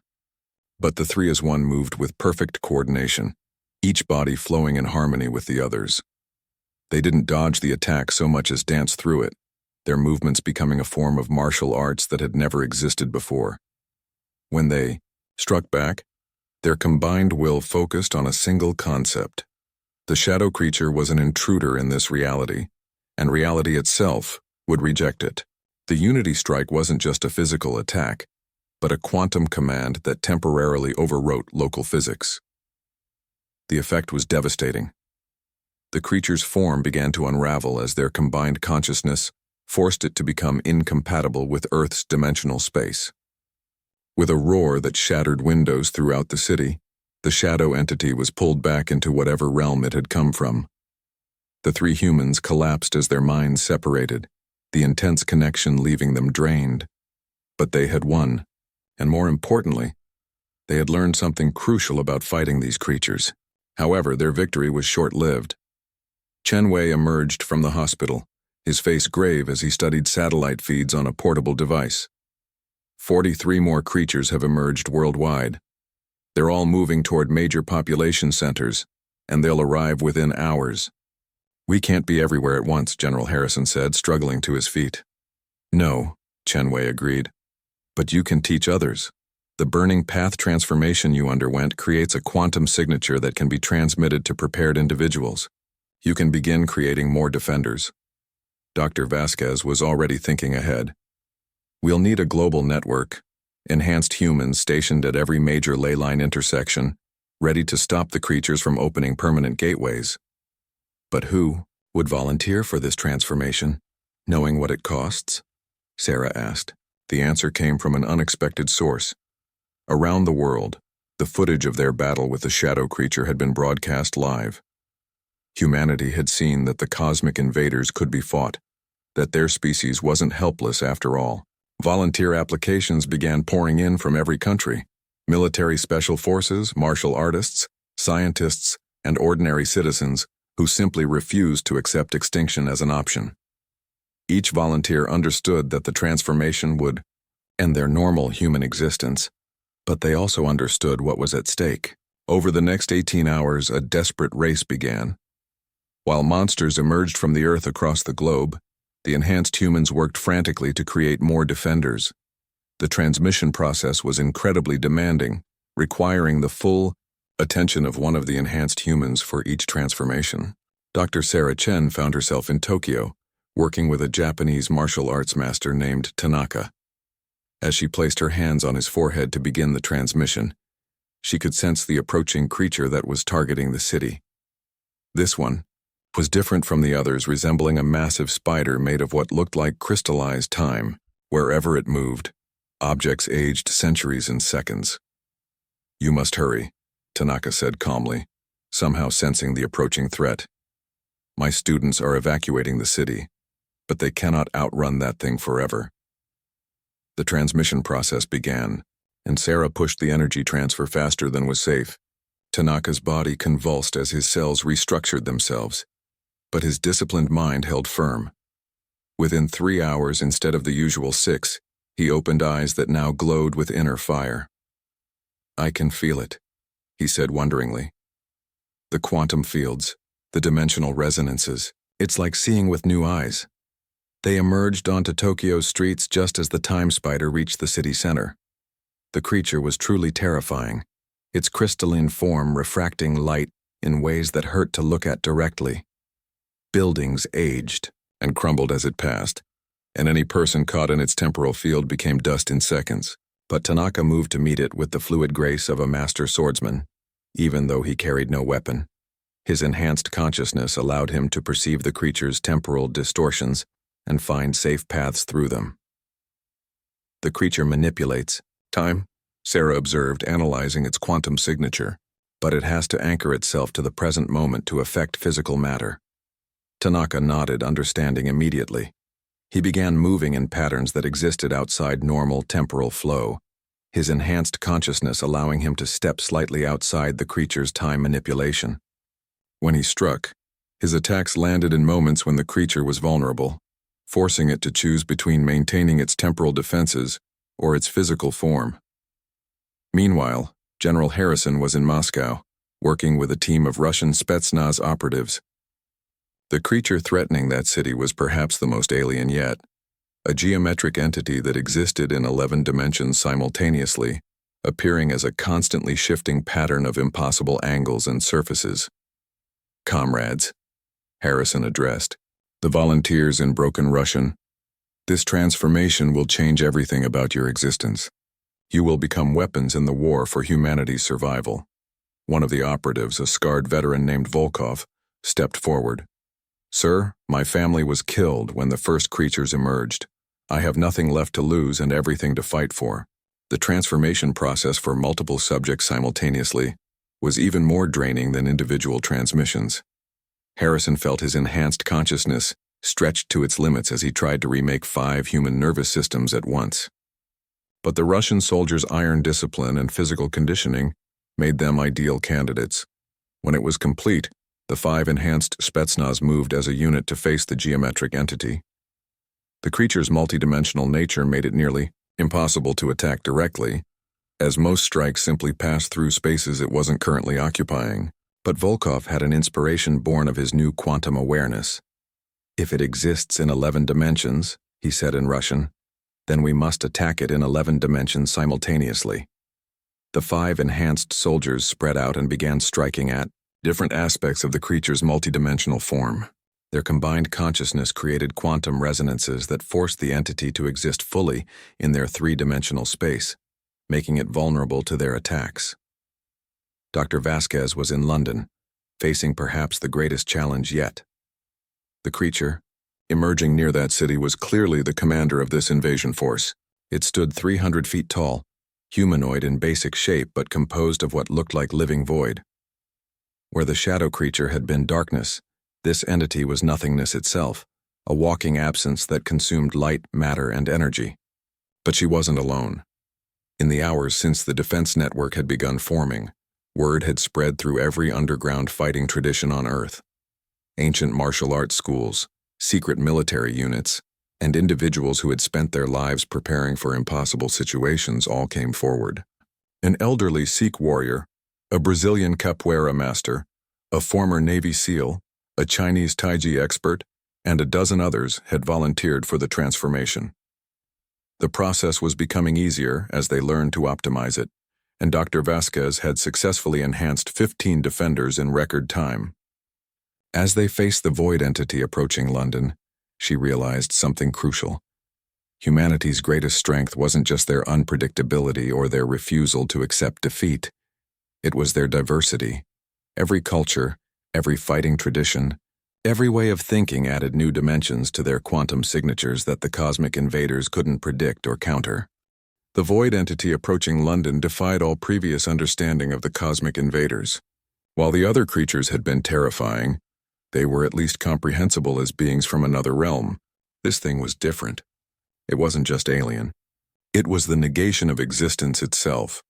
Speaker 1: But the three as one moved with perfect coordination, each body flowing in harmony with the others. They didn't dodge the attack so much as dance through it, their movements becoming a form of martial arts that had never existed before. When they struck back, their combined will focused on a single concept. The shadow creature was an intruder in this reality, and reality itself would reject it. The unity strike wasn't just a physical attack, but a quantum command that temporarily overwrote local physics. The effect was devastating. The creature's form began to unravel as their combined consciousness forced it to become incompatible with Earth's dimensional space. With a roar that shattered windows throughout the city, the shadow entity was pulled back into whatever realm it had come from. The three humans collapsed as their minds separated, the intense connection leaving them drained. But they had won, and more importantly, they had learned something crucial about fighting these creatures. However, their victory was short-lived. Chen Wei emerged from the hospital, his face grave as he studied satellite feeds on a portable device. 43 more creatures have emerged worldwide. They're all moving toward major population centers, and they'll arrive within hours. We can't be everywhere at once, General Harrison said, struggling to his feet. No, Chen Wei agreed. But you can teach others. The burning path transformation you underwent creates a quantum signature that can be transmitted to prepared individuals. You can begin creating more defenders. Dr. Vasquez was already thinking ahead. We'll need a global network, enhanced humans stationed at every major ley line intersection, ready to stop the creatures from opening permanent gateways. But who would volunteer for this transformation, knowing what it costs? Sarah asked. The answer came from an unexpected source. Around the world, the footage of their battle with the shadow creature had been broadcast live. Humanity had seen that the cosmic invaders could be fought, that their species wasn't helpless after all. Volunteer applications began pouring in from every country. Military special forces, martial artists, scientists, and ordinary citizens who simply refused to accept extinction as an option. Each volunteer understood that the transformation would end their normal human existence, but they also understood what was at stake. Over the next 18 hours, a desperate race began. While monsters emerged from the Earth across the globe, the enhanced humans worked frantically to create more defenders. The transmission process was incredibly demanding, requiring the full attention of one of the enhanced humans for each transformation. Dr. Sarah Chen found herself in Tokyo, working with a Japanese martial arts master named Tanaka. As she placed her hands on his forehead to begin the transmission, she could sense the approaching creature that was targeting the city. This one was different from the others, resembling a massive spider made of what looked like crystallized time. Wherever it moved, objects aged centuries in seconds. You must hurry, Tanaka said calmly, somehow sensing the approaching threat. My students are evacuating the city, but they cannot outrun that thing forever. The transmission process began, and Sarah pushed the energy transfer faster than was safe. Tanaka's body convulsed as his cells restructured themselves, but his disciplined mind held firm. Within 3 hours instead of the usual 6, he opened eyes that now glowed with inner fire. I can feel it, he said wonderingly. The quantum fields, the dimensional resonances, it's like seeing with new eyes. They emerged onto Tokyo's streets just as the time spider reached the city center. The creature was truly terrifying, its crystalline form refracting light in ways that hurt to look at directly. Buildings aged and crumbled as it passed, and any person caught in its temporal field became dust in seconds. But Tanaka moved to meet it with the fluid grace of a master swordsman, even though he carried no weapon. His enhanced consciousness allowed him to perceive the creature's temporal distortions and find safe paths through them. The creature manipulates time, Sarah observed, analyzing its quantum signature, but it has to anchor itself to the present moment to affect physical matter. Tanaka nodded, understanding immediately. He began moving in patterns that existed outside normal temporal flow, his enhanced consciousness allowing him to step slightly outside the creature's time manipulation. When he struck, his attacks landed in moments when the creature was vulnerable, forcing it to choose between maintaining its temporal defenses or its physical form. Meanwhile, General Harrison was in Moscow, working with a team of Russian Spetsnaz operatives. The creature threatening that city was perhaps the most alien yet, a geometric entity that existed in 11 dimensions simultaneously, appearing as a constantly shifting pattern of impossible angles and surfaces. Comrades, Harrison addressed, the volunteers in broken Russian, this transformation will change everything about your existence. You will become weapons in the war for humanity's survival. One of the operatives, a scarred veteran named Volkov, stepped forward. "Sir, my family was killed when the first creatures emerged. I have nothing left to lose and everything to fight for." The transformation process for multiple subjects simultaneously was even more draining than individual transmissions. Harrison felt his enhanced consciousness stretched to its limits as he tried to remake 5 human nervous systems at once. But the Russian soldiers' iron discipline and physical conditioning made them ideal candidates. When it was complete, the 5 enhanced Spetsnaz moved as a unit to face the geometric entity. The creature's multidimensional nature made it nearly impossible to attack directly, as most strikes simply passed through spaces it wasn't currently occupying. But Volkov had an inspiration born of his new quantum awareness. "If it exists in 11 dimensions," he said in Russian, "then we must attack it in 11 dimensions simultaneously." The 5 enhanced soldiers spread out and began striking at different aspects of the creature's multidimensional form. Their combined consciousness created quantum resonances that forced the entity to exist fully in their 3-dimensional space, making it vulnerable to their attacks. Dr. Vasquez was in London, facing perhaps the greatest challenge yet. The creature, emerging near that city, was clearly the commander of this invasion force. It stood 300 feet tall, humanoid in basic shape but composed of what looked like living void. Where the shadow creature had been darkness, this entity was nothingness itself, a walking absence that consumed light, matter, and energy. But she wasn't alone. In the hours since the defense network had begun forming, word had spread through every underground fighting tradition on Earth. Ancient martial arts schools, secret military units, and individuals who had spent their lives preparing for impossible situations all came forward. An elderly Sikh warrior, a Brazilian capoeira master, a former Navy SEAL, a Chinese Taiji expert, and a dozen others had volunteered for the transformation. The process was becoming easier as they learned to optimize it, and Dr. Vasquez had successfully enhanced 15 defenders in record time. As they faced the void entity approaching London, she realized something crucial. Humanity's greatest strength wasn't just their unpredictability or their refusal to accept defeat. It was their diversity. Every culture, every fighting tradition, every way of thinking added new dimensions to their quantum signatures that the cosmic invaders couldn't predict or counter. The void entity approaching London defied all previous understanding of the cosmic invaders. While the other creatures had been terrifying, they were at least comprehensible as beings from another realm. This thing was different. It wasn't just alien. It was the negation of existence itself.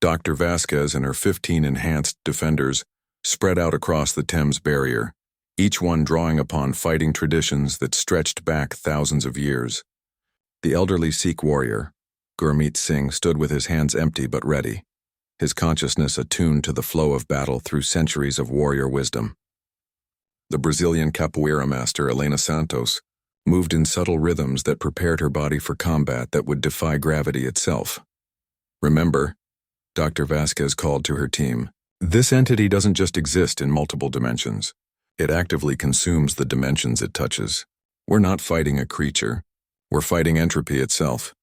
Speaker 1: Dr. Vasquez and her 15 enhanced defenders spread out across the Thames barrier, each one drawing upon fighting traditions that stretched back thousands of years. The elderly Sikh warrior, Gurmeet Singh, stood with his hands empty but ready, his consciousness attuned to the flow of battle through centuries of warrior wisdom. The Brazilian capoeira master, Helena Santos, moved in subtle rhythms that prepared her body for combat that would defy gravity itself. "Remember," Dr. Vasquez called to her team, "this entity doesn't just exist in multiple dimensions. It actively consumes the dimensions it touches. We're not fighting a creature. We're fighting entropy itself."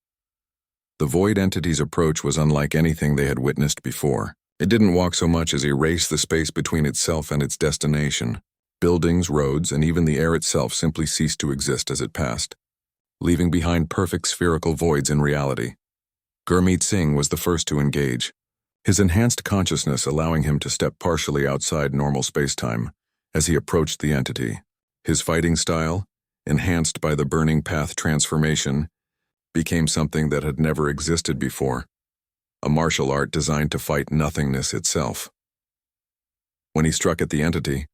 Speaker 1: The void entity's approach was unlike anything they had witnessed before. It didn't walk so much as erase the space between itself and its destination. Buildings, roads, and even the air itself simply ceased to exist as it passed, leaving behind perfect spherical voids in reality. Gurmeet Singh was the first to engage, his enhanced consciousness allowing him to step partially outside normal space-time as he approached the entity. His fighting style, enhanced by the Burning Path transformation, became something that had never existed before, a martial art designed to fight nothingness itself. When he struck at the entity,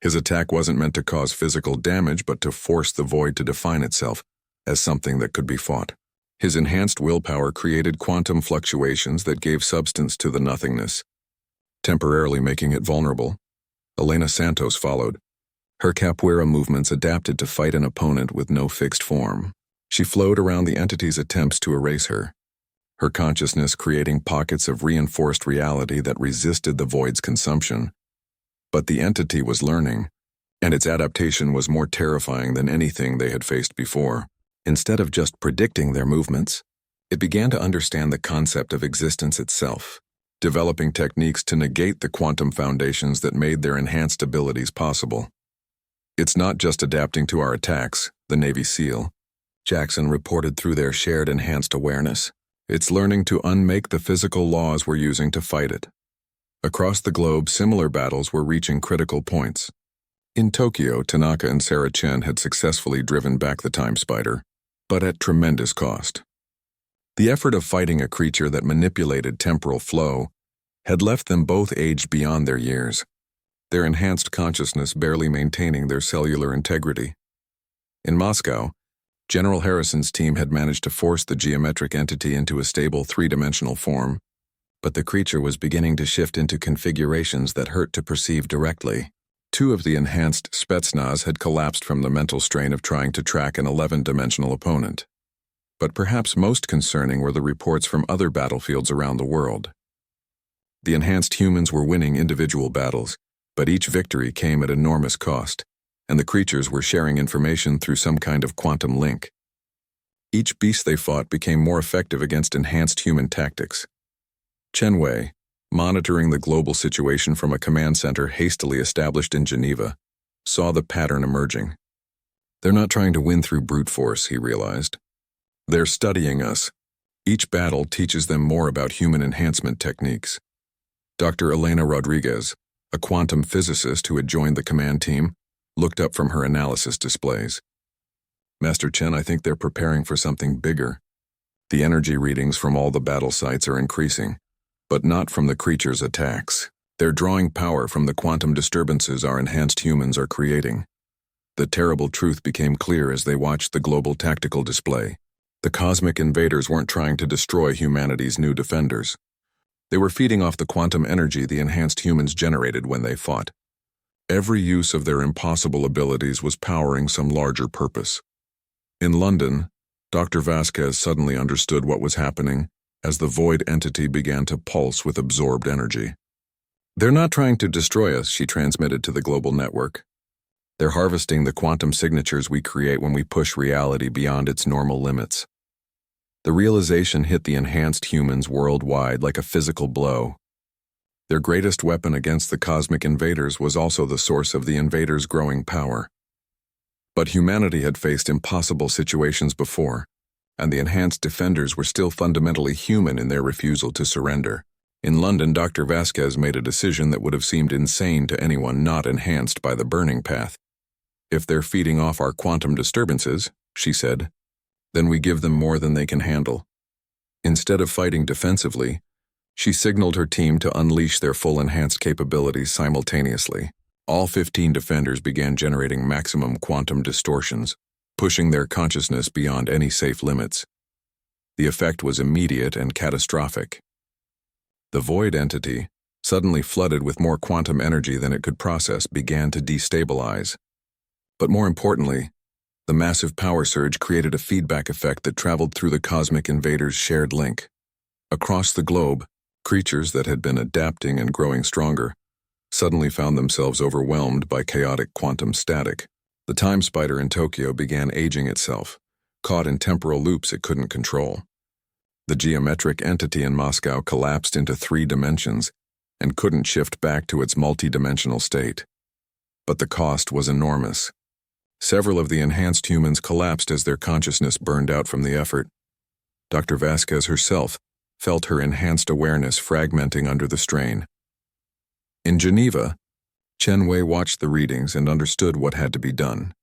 Speaker 1: his attack wasn't meant to cause physical damage but to force the void to define itself as something that could be fought. His enhanced willpower created quantum fluctuations that gave substance to the nothingness, temporarily making it vulnerable. Helena Santos followed. Her capoeira movements adapted to fight an opponent with no fixed form. She flowed around the entity's attempts to erase her, her consciousness creating pockets of reinforced reality that resisted the void's consumption. But the entity was learning, and its adaptation was more terrifying than anything they had faced before. Instead of just predicting their movements, it began to understand the concept of existence itself. developing techniques to negate the quantum foundations that made their enhanced abilities possible. It's not just adapting to our attacks, the Navy SEAL, Jackson reported through their shared enhanced awareness. It's learning to unmake the physical laws we're using to fight it. Across the globe, similar battles were reaching critical points. In Tokyo, Tanaka and Sarah Chen had successfully driven back the Time Spider, but at tremendous cost. The effort of fighting a creature that manipulated temporal flow had left them both aged beyond their years, their enhanced consciousness barely maintaining their cellular integrity. In Moscow, General Harrison's team had managed to force the geometric entity into a stable three-dimensional form, but the creature was beginning to shift into configurations that hurt to perceive directly. Two of the enhanced Spetsnaz had collapsed from the mental strain of trying to track an 11-dimensional opponent. But perhaps most concerning were the reports from other battlefields around the world. The enhanced humans were winning individual battles, but each victory came at enormous cost, and the creatures were sharing information through some kind of quantum link. Each beast they fought became more effective against enhanced human tactics. Chen Wei, monitoring the global situation from a command center hastily established in Geneva, saw the pattern emerging. They're not trying to win through brute force, he realized. They're studying us. Each battle teaches them more about human enhancement techniques. Dr. Elena Rodriguez, a quantum physicist who had joined the command team, looked up from her analysis displays. Master Chen, I think they're preparing for something bigger. The energy readings from all the battle sites are increasing, but not from the creature's attacks. They're drawing power from the quantum disturbances our enhanced humans are creating. The terrible truth became clear as they watched the global tactical display. The cosmic invaders weren't trying to destroy humanity's new defenders. They were feeding off the quantum energy the enhanced humans generated when they fought. Every use of their impossible abilities was powering some larger purpose. In London, Dr. Vasquez suddenly understood what was happening as the void entity began to pulse with absorbed energy. They're not trying to destroy us, she transmitted to the global network. They're harvesting the quantum signatures we create when we push reality beyond its normal limits. The realization hit the enhanced humans worldwide like a physical blow. Their greatest weapon against the cosmic invaders was also the source of the invaders' growing power. But humanity had faced impossible situations before, and the enhanced defenders were still fundamentally human in their refusal to surrender. In London, Dr. Vasquez made a decision that would have seemed insane to anyone not enhanced by the burning path. If they're feeding off our quantum disturbances, she said, then we give them more than they can handle. Instead of fighting defensively, she signaled her team to unleash their full enhanced capabilities simultaneously. All 15 defenders began generating maximum quantum distortions, pushing their consciousness beyond any safe limits. The effect was immediate and catastrophic. The void entity, suddenly flooded with more quantum energy than it could process, began to destabilize. But more importantly, the massive power surge created a feedback effect that traveled through the cosmic invaders' shared link. Across the globe, creatures that had been adapting and growing stronger suddenly found themselves overwhelmed by chaotic quantum static. The Time Spider in Tokyo began aging itself, caught in temporal loops it couldn't control. The geometric entity in Moscow collapsed into 3 dimensions and couldn't shift back to its multi-dimensional state. But the cost was enormous. Several of the enhanced humans collapsed as their consciousness burned out from the effort. Dr. Vasquez herself felt her enhanced awareness fragmenting under the strain. In Geneva, Chen Wei watched the readings and understood what had to be done.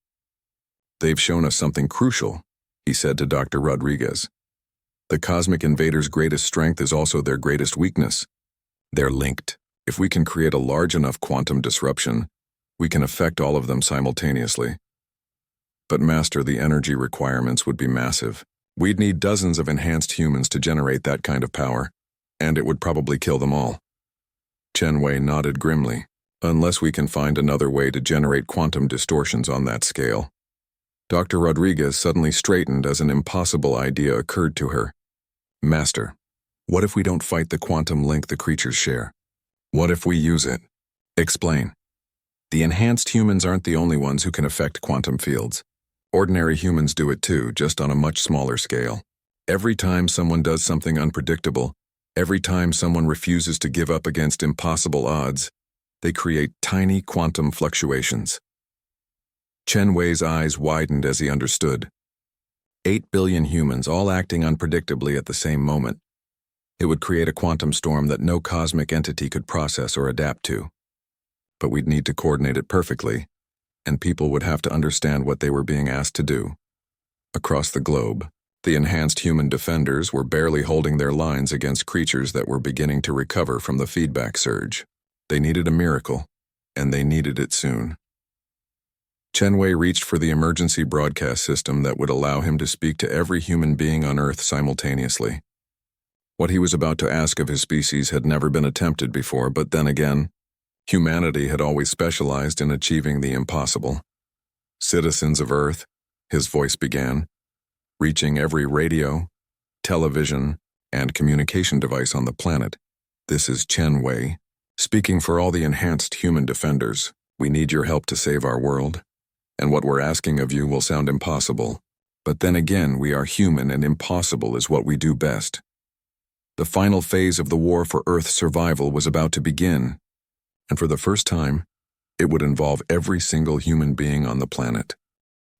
Speaker 1: They've shown us something crucial, he said to Dr. Rodriguez. The cosmic invaders' greatest strength is also their greatest weakness. They're linked. If we can create a large enough quantum disruption, we can affect all of them simultaneously. But master, the energy requirements would be massive. We'd need dozens of enhanced humans to generate that kind of power, and it would probably kill them all. Chen Wei nodded grimly. Unless we can find another way to generate quantum distortions on that scale. Dr. Rodriguez suddenly straightened as an impossible idea occurred to her. Master, what if we don't fight the quantum link the creatures share? What if we use it? Explain. The enhanced humans aren't the only ones who can affect quantum fields. Ordinary humans do it too, just on a much smaller scale. Every time someone does something unpredictable, Every time someone refuses to give up against impossible odds, they create tiny quantum fluctuations. Chen Wei's eyes widened as he understood. 8 billion humans all acting unpredictably at the same moment. It would create a quantum storm that no cosmic entity could process or adapt to. But we'd need to coordinate it perfectly, and people would have to understand what they were being asked to do. Across the globe, the enhanced human defenders were barely holding their lines against creatures that were beginning to recover from the feedback surge. They needed a miracle, and they needed it soon. Chen Wei reached for the emergency broadcast system that would allow him to speak to every human being on Earth simultaneously. What he was about to ask of his species had never been attempted before, but then again, humanity had always specialized in achieving the impossible. Citizens of Earth, his voice began, reaching every radio, television, and communication device on the planet. This is Chen Wei, speaking for all the enhanced human defenders. We need your help to save our world. And what we're asking of you will sound impossible. But then again, we are human, and impossible is what we do best. The final phase of the war for Earth's survival was about to begin, and for the first time, it would involve every single human being on the planet.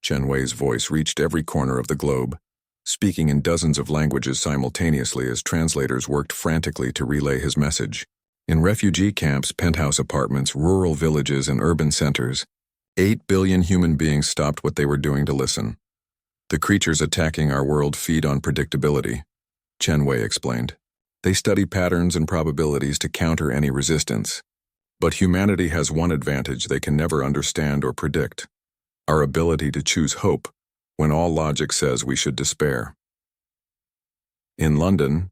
Speaker 1: Chen Wei's voice reached every corner of the globe, speaking in dozens of languages simultaneously as translators worked frantically to relay his message. In refugee camps, penthouse apartments, rural villages, and urban centers, 8 billion human beings stopped what they were doing to listen. The creatures attacking our world feed on predictability, Chen Wei explained. They study patterns and probabilities to counter any resistance. But humanity has one advantage they can never understand or predict: our ability to choose hope when all logic says we should despair. In London,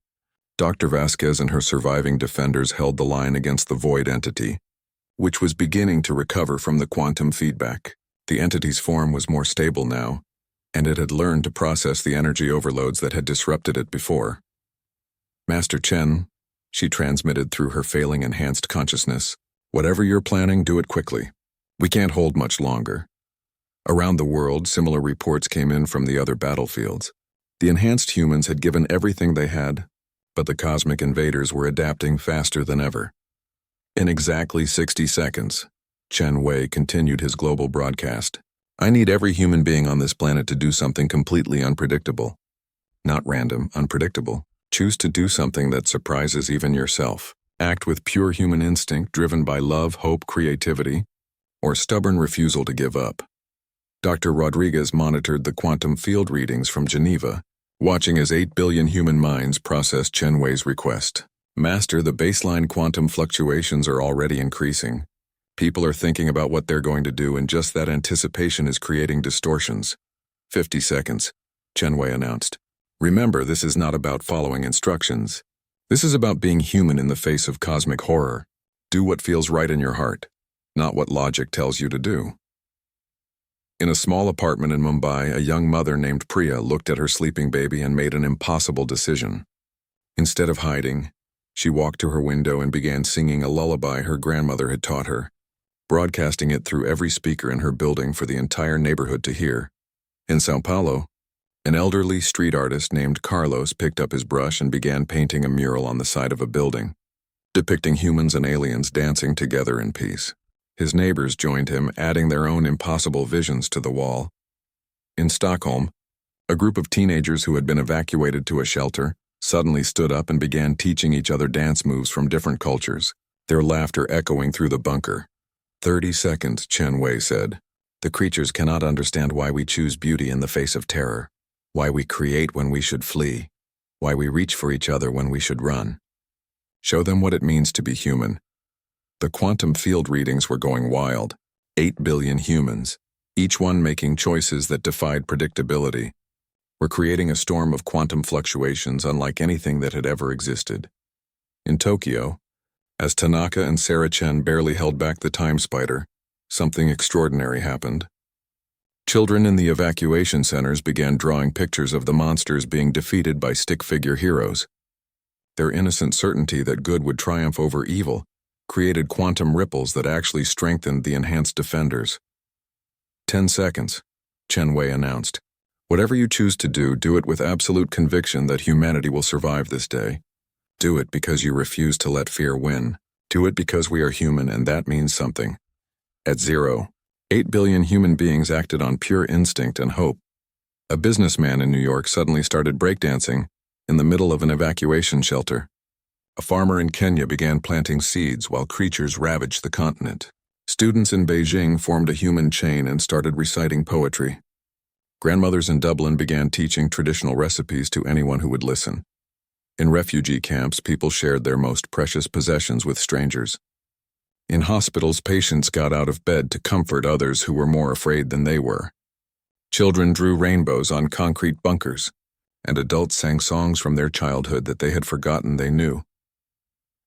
Speaker 1: Dr. Vasquez and her surviving defenders held the line against the void entity, which was beginning to recover from the quantum feedback. The entity's form was more stable now, and it had learned to process the energy overloads that had disrupted it before. Master Chen, she transmitted through her failing enhanced consciousness, whatever you're planning, do it quickly. We can't hold much longer. Around the world, similar reports came in from the other battlefields. The enhanced humans had given everything they had, but the cosmic invaders were adapting faster than ever. In exactly 60 seconds, Chen Wei continued his global broadcast. I need every human being on this planet to do something completely unpredictable. Not random, unpredictable. Choose to do something that surprises even yourself. Act with pure human instinct driven by love, hope, creativity, or stubborn refusal to give up. Dr. Rodriguez monitored the quantum field readings from Geneva, watching as 8 billion human minds processed Chen Wei's request. Master, the baseline quantum fluctuations are already increasing. People are thinking about what they're going to do, and just that anticipation is creating distortions. 50 seconds, Chen Wei announced. Remember, this is not about following instructions. This is about being human in the face of cosmic horror. Do what feels right in your heart, not what logic tells you to do. In a small apartment in Mumbai, a young mother named Priya looked at her sleeping baby and made an impossible decision. Instead of hiding, she walked to her window and began singing a lullaby her grandmother had taught her, broadcasting it through every speaker in her building for the entire neighborhood to hear. In São Paulo, an elderly street artist named Carlos picked up his brush and began painting a mural on the side of a building, depicting humans and aliens dancing together in peace. His neighbors joined him, adding their own impossible visions to the wall. In Stockholm, a group of teenagers who had been evacuated to a shelter suddenly stood up and began teaching each other dance moves from different cultures, their laughter echoing through the bunker. 30 seconds, Chen Wei said. The creatures cannot understand why we choose beauty in the face of terror, why we create when we should flee, why we reach for each other when we should run. Show them what it means to be human. The quantum field readings were going wild. 8 billion humans, each one making choices that defied predictability, were creating a storm of quantum fluctuations unlike anything that had ever existed. In Tokyo, as Tanaka and Sarah Chen barely held back the time spider, something extraordinary happened. Children in the evacuation centers began drawing pictures of the monsters being defeated by stick-figure heroes. Their innocent certainty that good would triumph over evil created quantum ripples that actually strengthened the enhanced defenders. 10 seconds, Chen Wei announced. Whatever you choose to do, do it with absolute conviction that humanity will survive this day. Do it because you refuse to let fear win. Do it because we are human and that means something. At 0, 8 billion human beings acted on pure instinct and hope. A businessman in New York suddenly started breakdancing in the middle of an evacuation shelter. A farmer in Kenya began planting seeds while creatures ravaged the continent. Students in Beijing formed a human chain and started reciting poetry. Grandmothers in Dublin began teaching traditional recipes to anyone who would listen. In refugee camps, people shared their most precious possessions with strangers. In hospitals, patients got out of bed to comfort others who were more afraid than they were. Children drew rainbows on concrete bunkers, and adults sang songs from their childhood that they had forgotten they knew.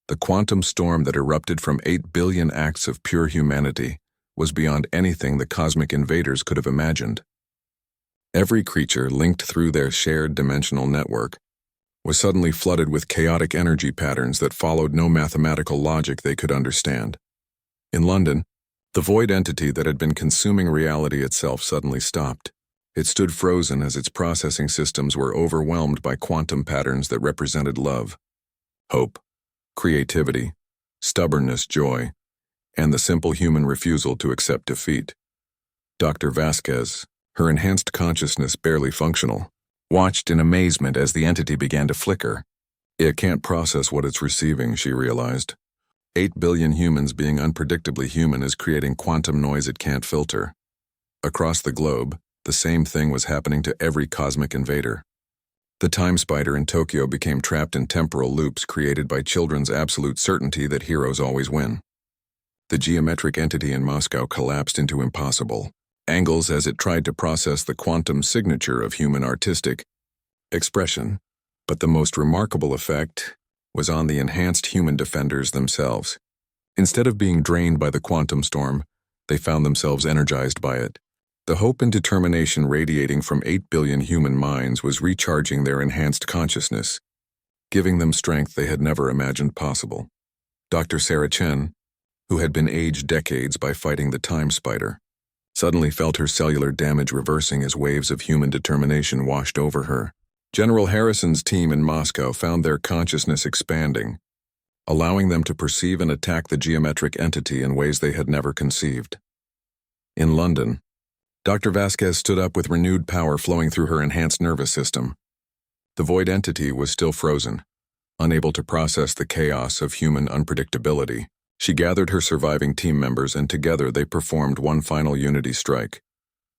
Speaker 1: The quantum storm that erupted from 8 billion acts of pure humanity was beyond anything the cosmic invaders could have imagined. Every creature linked through their shared dimensional network was suddenly flooded with chaotic energy patterns that followed no mathematical logic they could understand. In London, the void entity that had been consuming reality itself suddenly stopped. It stood frozen as its processing systems were overwhelmed by quantum patterns that represented love, hope, creativity, stubbornness, joy, and the simple human refusal to accept defeat. Dr. Vasquez, her enhanced consciousness barely functional, watched in amazement as the entity began to flicker. It can't process what it's receiving, she realized. 8 billion humans being unpredictably human is creating quantum noise it can't filter. Across the globe, the same thing was happening to every cosmic invader. The time spider in Tokyo became trapped in temporal loops created by children's absolute certainty that heroes always win. The geometric entity in Moscow collapsed into impossible angles as it tried to process the quantum signature of human artistic expression. But the most remarkable effect was on the enhanced human defenders themselves. Instead of being drained by the quantum storm, they found themselves energized by it. The hope and determination radiating from 8 billion human minds was recharging their enhanced consciousness, giving them strength they had never imagined possible. Dr. Sarah Chen, who had been aged decades by fighting the time spider, suddenly felt her cellular damage reversing as waves of human determination washed over her. General Harrison's team in Moscow found their consciousness expanding, allowing them to perceive and attack the geometric entity in ways they had never conceived. In London, Dr. Vasquez stood up with renewed power flowing through her enhanced nervous system. The void entity was still frozen, unable to process the chaos of human unpredictability. She gathered her surviving team members and together they performed one final unity strike.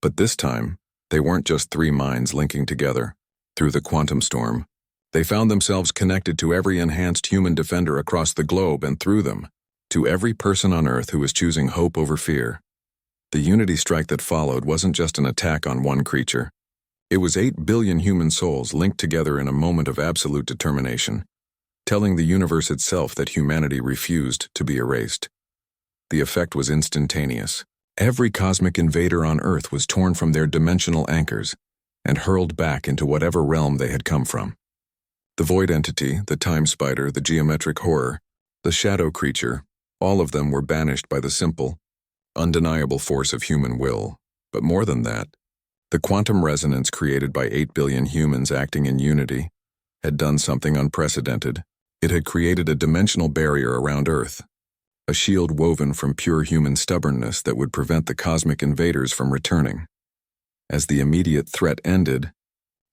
Speaker 1: But this time, they weren't just 3 minds linking together. Through the quantum storm, they found themselves connected to every enhanced human defender across the globe and through them, to every person on Earth who was choosing hope over fear. The unity strike that followed wasn't just an attack on one creature. It was 8 billion human souls linked together in a moment of absolute determination, telling the universe itself that humanity refused to be erased. The effect was instantaneous. Every cosmic invader on Earth was torn from their dimensional anchors and hurled back into whatever realm they had come from. The void entity, the time spider, the geometric horror, the shadow creature, all of them were banished by the simple, undeniable force of human will. But more than that, the quantum resonance created by 8 billion humans acting in unity had done something unprecedented. It had created a dimensional barrier around Earth, a shield woven from pure human stubbornness that would prevent the cosmic invaders from returning. As the immediate threat ended,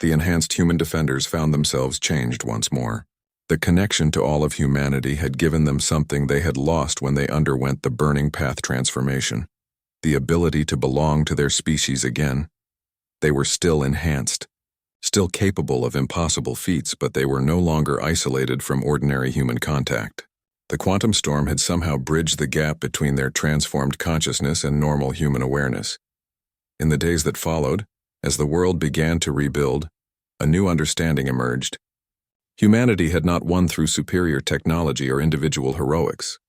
Speaker 1: the enhanced human defenders found themselves changed once more. The connection to all of humanity had given them something they had lost when they underwent the burning path transformation: the ability to belong to their species again. They were still enhanced, still capable of impossible feats, but they were no longer isolated from ordinary human contact. The quantum storm had somehow bridged the gap between their transformed consciousness and normal human awareness. In the days that followed, as the world began to rebuild, a new understanding emerged. Humanity had not won through superior technology or individual heroics.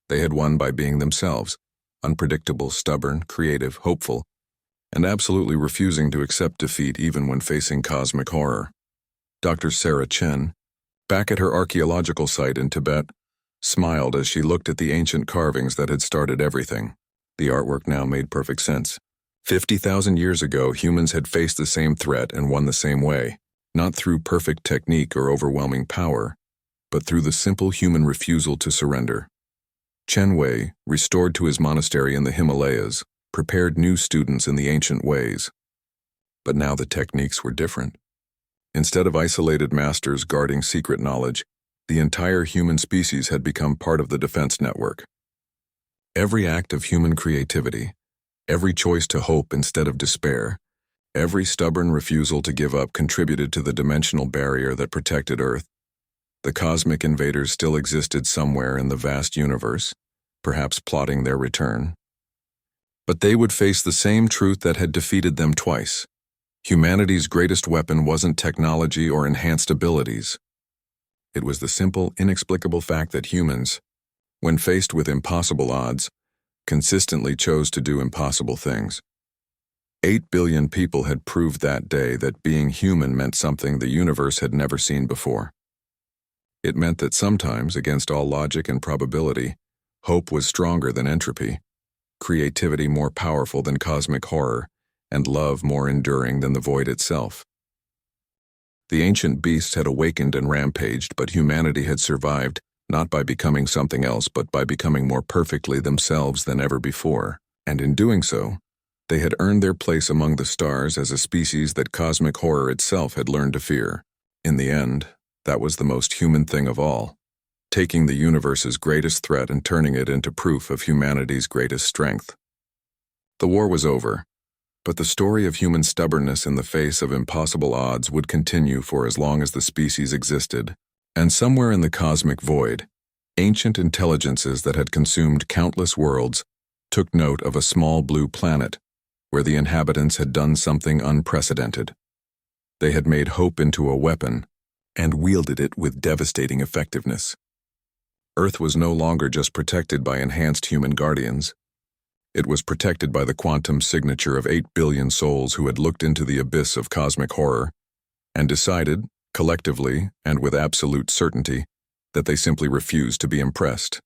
Speaker 1: They had won by being themselves, unpredictable, stubborn, creative, hopeful, and absolutely refusing to accept defeat even when facing cosmic horror. Dr. Sarah Chen, back at her archaeological site in Tibet, smiled as she looked at the ancient carvings that had started everything. The artwork now made perfect sense. 50,000 years ago, humans had faced the same threat and won the same way, not through perfect technique or overwhelming power, but through the simple human refusal to surrender. Chen Wei, restored to his monastery in the Himalayas, prepared new students in the ancient ways. But now the techniques were different. Instead of isolated masters guarding secret knowledge, the entire human species had become part of the defense network. Every act of human creativity, every choice to hope instead of despair, every stubborn refusal to give up contributed to the dimensional barrier that protected Earth. The cosmic invaders still existed somewhere in the vast universe, perhaps plotting their return. But they would face the same truth that had defeated them twice. Humanity's greatest weapon wasn't technology or enhanced abilities. It was the simple, inexplicable fact that humans, when faced with impossible odds, consistently chose to do impossible things. 8 billion people had proved that day that being human meant something the universe had never seen before. It meant that sometimes, against all logic and probability, hope was stronger than entropy, creativity more powerful than cosmic horror, and love more enduring than the void itself. The ancient beasts had awakened and rampaged, but humanity had survived, not by becoming something else, but by becoming more perfectly themselves than ever before. And in doing so, they had earned their place among the stars as a species that cosmic horror itself had learned to fear. In the end, that was the most human thing of all, taking the universe's greatest threat and turning it into proof of humanity's greatest strength. The war was over, but the story of human stubbornness in the face of impossible odds would continue for as long as the species existed. And somewhere in the cosmic void, ancient intelligences that had consumed countless worlds took note of a small blue planet where the inhabitants had done something unprecedented. They had made hope into a weapon and wielded it with devastating effectiveness. Earth was no longer just protected by enhanced human guardians. It was protected by the quantum signature of 8 billion souls who had looked into the abyss of cosmic horror and decided, collectively and with absolute certainty, that they simply refused to be impressed.